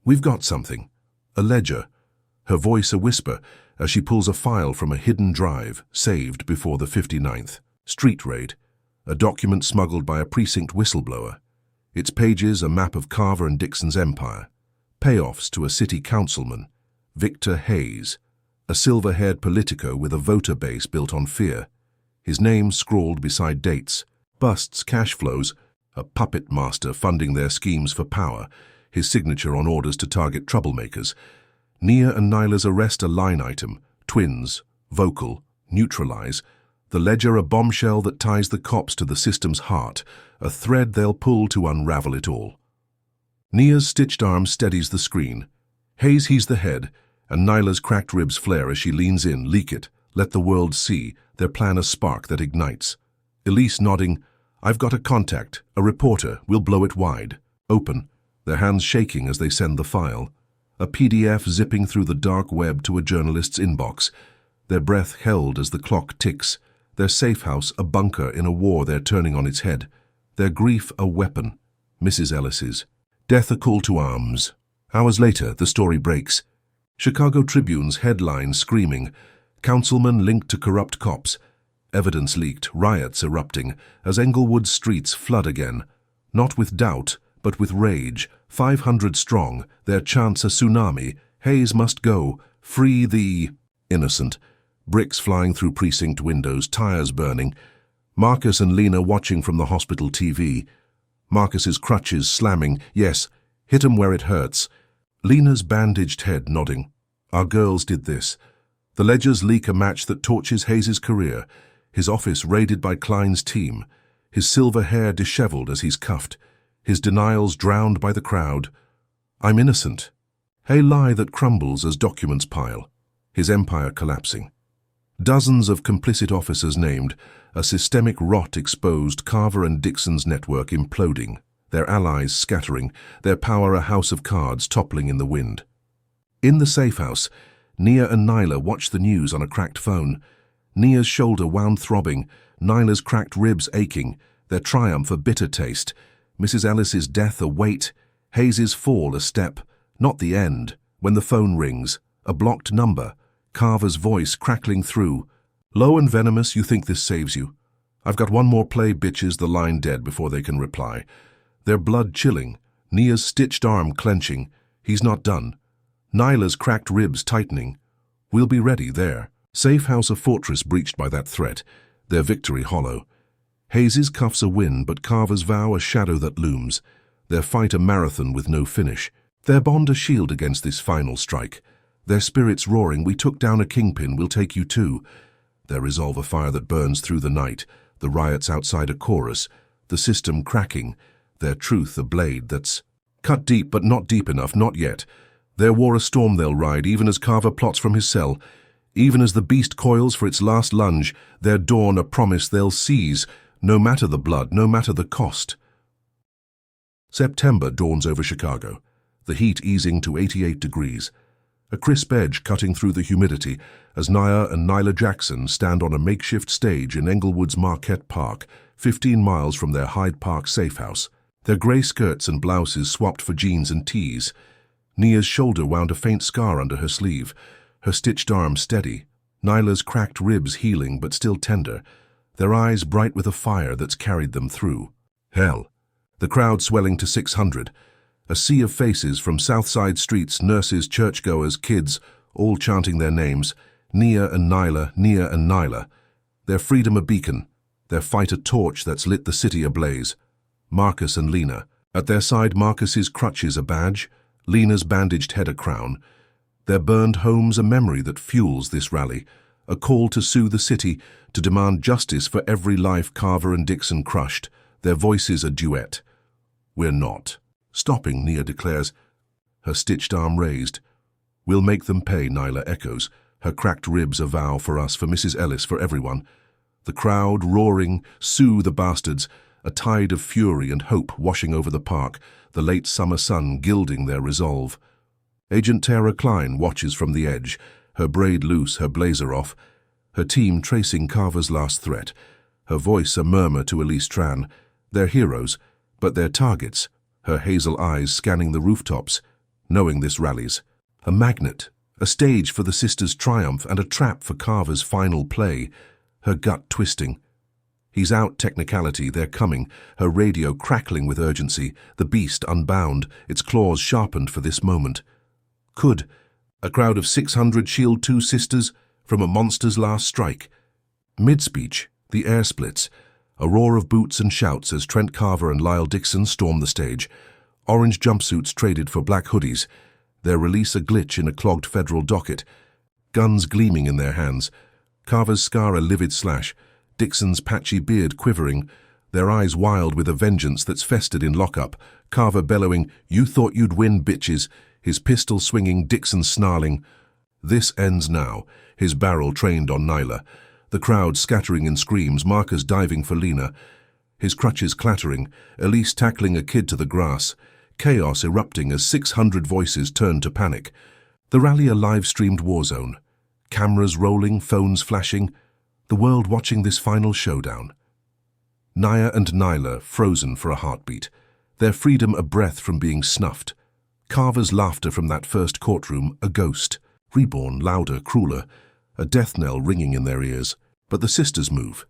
We've got something. A ledger. Her voice a whisper as she pulls a file from a hidden drive, saved before the 59th. Street raid. A document smuggled by a precinct whistleblower. Its pages a map of Carver and Dixon's empire. Payoffs to a city councilman, Victor Hayes, a silver-haired politico with a voter base built on fear. His name scrawled beside dates. Busts, cash flows, a puppet master funding their schemes for power, his signature on orders to target troublemakers. Nia and Nyla's arrest a line item, twins, vocal, neutralize. The ledger a bombshell that ties the cops to the system's heart, a thread they'll pull to unravel it all. Nia's stitched arm steadies the screen. Hayes he's the head, and Nyla's cracked ribs flare as she leans in. Leak it, let the world see, their plan a spark that ignites. Elise nodding, I've got a contact, a reporter, we'll blow it wide. Open, their hands shaking as they send the file. A PDF zipping through the dark web to a journalist's inbox. Their breath held as the clock ticks. Their safe house a bunker in a war they're turning on its head. Their grief a weapon, Mrs. Ellis's. Death a call to arms. Hours later, the story breaks. Chicago Tribune's headline screaming, councilman linked to corrupt cops. Evidence leaked, riots erupting, as Englewood's streets flood again. Not with doubt, but with rage. 500 strong, their chants a tsunami. Hayes must go. Free the innocent. Bricks flying through precinct windows, tires burning. Marcus and Lena watching from the hospital TV. Marcus's crutches slamming, yes, hit 'em where it hurts. Lena's bandaged head nodding. Our girls did this. The ledgers leak a match that torches Hayes' career. His office raided by Klein's team. His silver hair disheveled as he's cuffed. His denials drowned by the crowd. I'm innocent. A lie that crumbles as documents pile. His empire collapsing. Dozens of complicit officers named, a systemic rot exposed, Carver and Dixon's network imploding, their allies scattering, their power a house of cards toppling in the wind. In the safe house, Nia and Nyla watched the news on a cracked phone. Nia's shoulder wound throbbing, Nyla's cracked ribs aching, their triumph a bitter taste, Mrs. Ellis's death a weight, Hayes' fall a step, not the end, when the phone rings, a blocked number, Carver's voice crackling through. Low and venomous, you think this saves you? I've got one more play, bitches, the line dead before they can reply. Their blood chilling, Nia's stitched arm clenching. He's not done. Nyla's cracked ribs tightening. We'll be ready there. Safe house a fortress breached by that threat, their victory hollow. Hayes' cuffs a win, but Carver's vow a shadow that looms. Their fight a marathon with no finish. Their bond a shield against this final strike. Their spirits roaring, we took down a kingpin, we'll take you too. Their resolve a fire that burns through the night, the riots outside a chorus, the system cracking, their truth a blade that's cut deep but not deep enough, not yet. Their war a storm they'll ride, even as Carver plots from his cell. Even as the beast coils for its last lunge, their dawn a promise they'll seize, no matter the blood, no matter the cost. September dawns over Chicago, the heat easing to 88 degrees. A crisp edge cutting through the humidity as Nia and Nyla Jackson stand on a makeshift stage in Englewood's Marquette Park, 15 miles from their Hyde Park safe house. Their grey skirts and blouses swapped for jeans and tees. Nia's shoulder wound a faint scar under her sleeve, her stitched arm steady, Nyla's cracked ribs healing but still tender, their eyes bright with a fire that's carried them through. Hell. The crowd swelling to 600. A sea of faces from Southside streets, nurses, churchgoers, kids, all chanting their names, Nia and Nyla, Nia and Nyla. Their freedom a beacon, their fight a torch that's lit the city ablaze. Marcus and Lena. At their side, Marcus's crutches a badge, Lena's bandaged head a crown. Their burned homes a memory that fuels this rally, a call to sue the city, to demand justice for every life Carver and Dixon crushed. Their voices a duet. We're not stopping, Nia declares, her stitched arm raised. We'll make them pay, Nyla echoes, her cracked ribs a vow for us, for Mrs. Ellis, for everyone. The crowd roaring, sue the bastards, a tide of fury and hope washing over the park, the late summer sun gilding their resolve. Agent Tara Klein watches from the edge, her braid loose, her blazer off, her team tracing Carver's last threat, her voice a murmur to Elise Tran. They're heroes, but they're targets, her hazel eyes scanning the rooftops, knowing this rallies. A magnet, a stage for the sisters' triumph and a trap for Carver's final play, her gut twisting. He's out, technicality, they're coming, her radio crackling with urgency, the beast unbound, its claws sharpened for this moment. Could a crowd of 600 shield two sisters from a monster's last strike? Mid-speech, the air splits, a roar of boots and shouts as Trent Carver and Lyle Dixon storm the stage. Orange jumpsuits traded for black hoodies, their release a glitch in a clogged federal docket, guns gleaming in their hands, Carver's scar a livid slash, Dixon's patchy beard quivering, their eyes wild with a vengeance that's festered in lockup, Carver bellowing, "You thought you'd win, bitches," his pistol swinging, Dixon snarling. This ends now, his barrel trained on Nyla, the crowd scattering in screams, Marcus diving for Lena, his crutches clattering, Elise tackling a kid to the grass, chaos erupting as 600 voices turn to panic. The rally a live-streamed war zone, cameras rolling, phones flashing, the world watching this final showdown. Nia and Nyla frozen for a heartbeat, their freedom a breath from being snuffed. Carver's laughter from that first courtroom a ghost, reborn, louder, crueler, a death knell ringing in their ears. But the sisters move,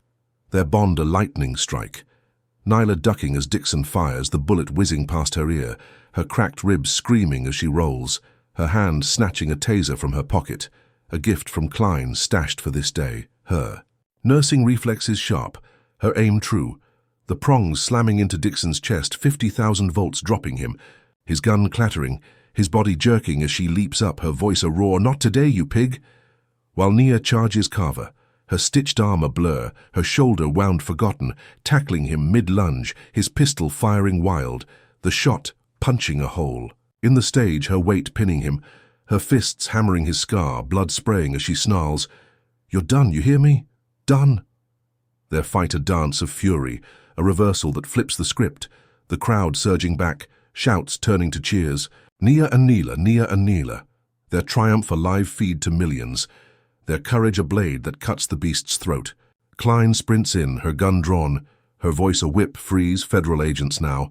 their bond a lightning strike. Nyla ducking as Dixon fires, the bullet whizzing past her ear, her cracked ribs screaming as she rolls, her hand snatching a taser from her pocket, a gift from Klein stashed for this day, her. Nursing reflexes sharp, her aim true, the prongs slamming into Dixon's chest, 50,000 volts dropping him, his gun clattering, his body jerking as she leaps up, her voice a roar, "Not today, you pig!" While Nia charges Carver, her stitched arm a blur, her shoulder wound forgotten, tackling him mid-lunge, his pistol firing wild, the shot punching a hole. In the stage, her weight pinning him, her fists hammering his scar, blood spraying as she snarls, "You're done, you hear me? Done!" Their fight a dance of fury, a reversal that flips the script, the crowd surging back, shouts turning to cheers. Nia and Neela, Nia and Neela. Their triumph a live feed to millions, their courage a blade that cuts the beast's throat. Klein sprints in, her gun drawn, her voice a whip, freeze, federal agents now.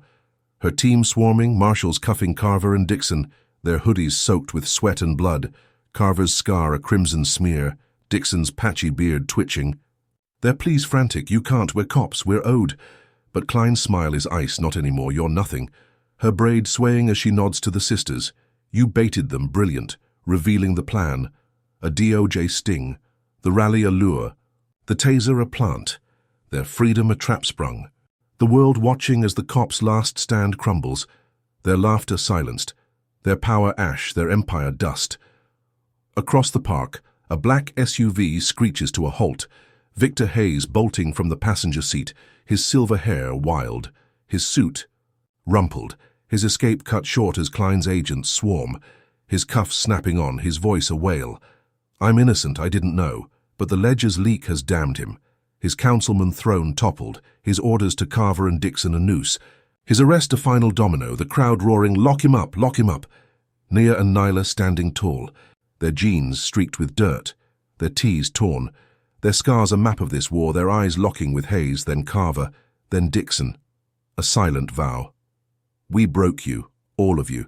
Her team swarming, marshals cuffing Carver and Dixon, their hoodies soaked with sweat and blood, Carver's scar a crimson smear, Dixon's patchy beard twitching. Their pleas frantic, "You can't, we're cops, we're owed." But Klein's smile is ice, "Not anymore, you're nothing." Her braid swaying as she nods to the sisters. "You baited them, brilliant," revealing the plan. A DOJ sting, the rally a lure, the taser a plant, their freedom a trap sprung. The world watching as the cops' last stand crumbles, their laughter silenced, their power ash, their empire dust. Across the park, a black SUV screeches to a halt, Victor Hayes bolting from the passenger seat, his silver hair wild, his suit rumpled, his escape cut short as Klein's agents swarm, his cuffs snapping on, his voice a wail. "I'm innocent, I didn't know, but the ledger's leak has damned him." His councilman throne toppled, his orders to Carver and Dixon a noose, his arrest a final domino, the crowd roaring, "Lock him up, lock him up." Nia and Nyla standing tall, their jeans streaked with dirt, their tees torn, their scars a map of this war, their eyes locking with Hayes, then Carver, then Dixon. A silent vow. "We broke you, all of you."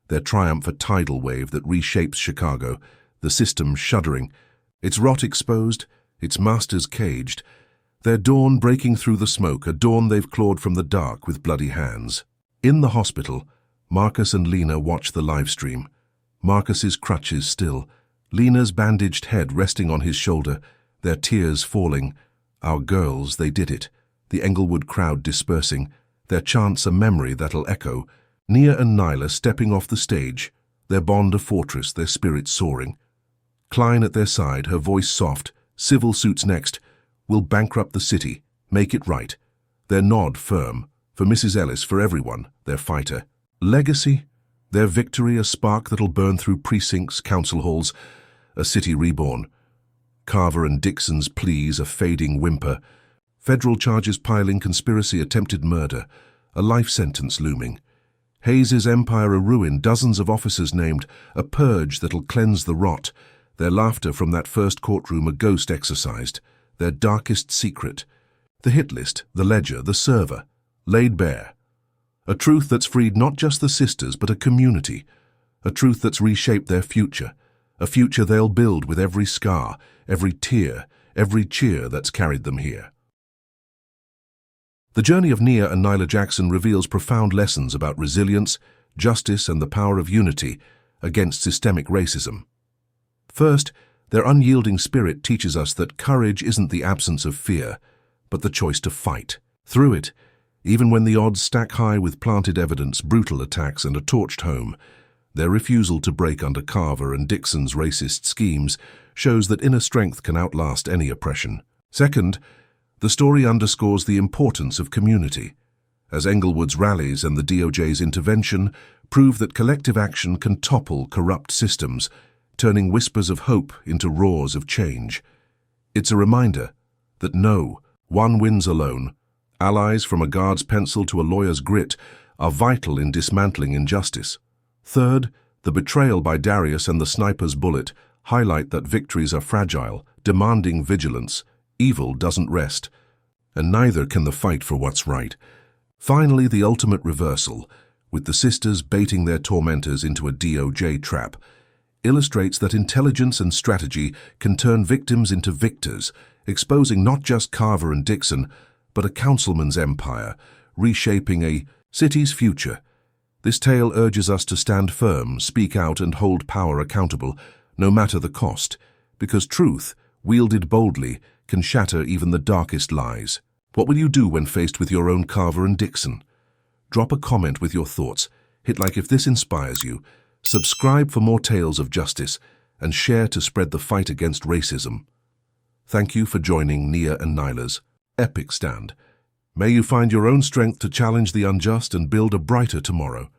Their triumph a tidal wave that reshapes Chicago, the system shuddering, its rot exposed, its masters caged, their dawn breaking through the smoke, a dawn they've clawed from the dark with bloody hands. In the hospital, Marcus and Lena watch the live stream. Marcus's crutches still, Lena's bandaged head resting on his shoulder, their tears falling. Our girls, they did it. The Englewood crowd dispersing, their chants a memory that'll echo. Nia and Nyla stepping off the stage, their bond a fortress, their spirits soaring. Klein at their side, her voice soft, civil suits next. We'll bankrupt the city, make it right. Their nod firm, for Mrs. Ellis, for everyone, their fighter. Legacy, their victory a spark that'll burn through precincts, council halls, a city reborn. Carver and Dixon's pleas a fading whimper. Federal charges piling, conspiracy, attempted murder, a life sentence looming. Hayes's empire a ruin, dozens of officers named, a purge that'll cleanse the rot. Their laughter from that first courtroom a ghost exorcised, their darkest secret. The hit list, the ledger, the server, laid bare. A truth that's freed not just the sisters but a community. A truth that's reshaped their future. A future they'll build with every scar, every tear, every cheer that's carried them here. The journey of Nia and Nyla Jackson reveals profound lessons about resilience, justice, and the power of unity against systemic racism. First, their unyielding spirit teaches us that courage isn't the absence of fear, but the choice to fight. Through it, even when the odds stack high with planted evidence, brutal attacks, and a torched home, their refusal to break under Carver and Dixon's racist schemes shows that inner strength can outlast any oppression. Second, the story underscores the importance of community, as Englewood's rallies and the DOJ's intervention prove that collective action can topple corrupt systems, turning whispers of hope into roars of change. It's a reminder that no one wins alone. Allies, from a guard's pencil to a lawyer's grit, are vital in dismantling injustice. Third, the betrayal by Darius and the sniper's bullet highlight that victories are fragile, demanding vigilance. Evil doesn't rest, and neither can the fight for what's right. Finally, the ultimate reversal, with the sisters baiting their tormentors into a DOJ trap, illustrates that intelligence and strategy can turn victims into victors, exposing not just Carver and Dixon, but a councilman's empire, reshaping a city's future. This tale urges us to stand firm, speak out, and hold power accountable, no matter the cost, because truth, wielded boldly, can shatter even the darkest lies. What will you do when faced with your own Carver and Dixon? Drop a comment with your thoughts, hit like if this inspires you, subscribe for more tales of justice, and share to spread the fight against racism. Thank you for joining Nia and Nyla's epic stand. May you find your own strength to challenge the unjust and build a brighter tomorrow.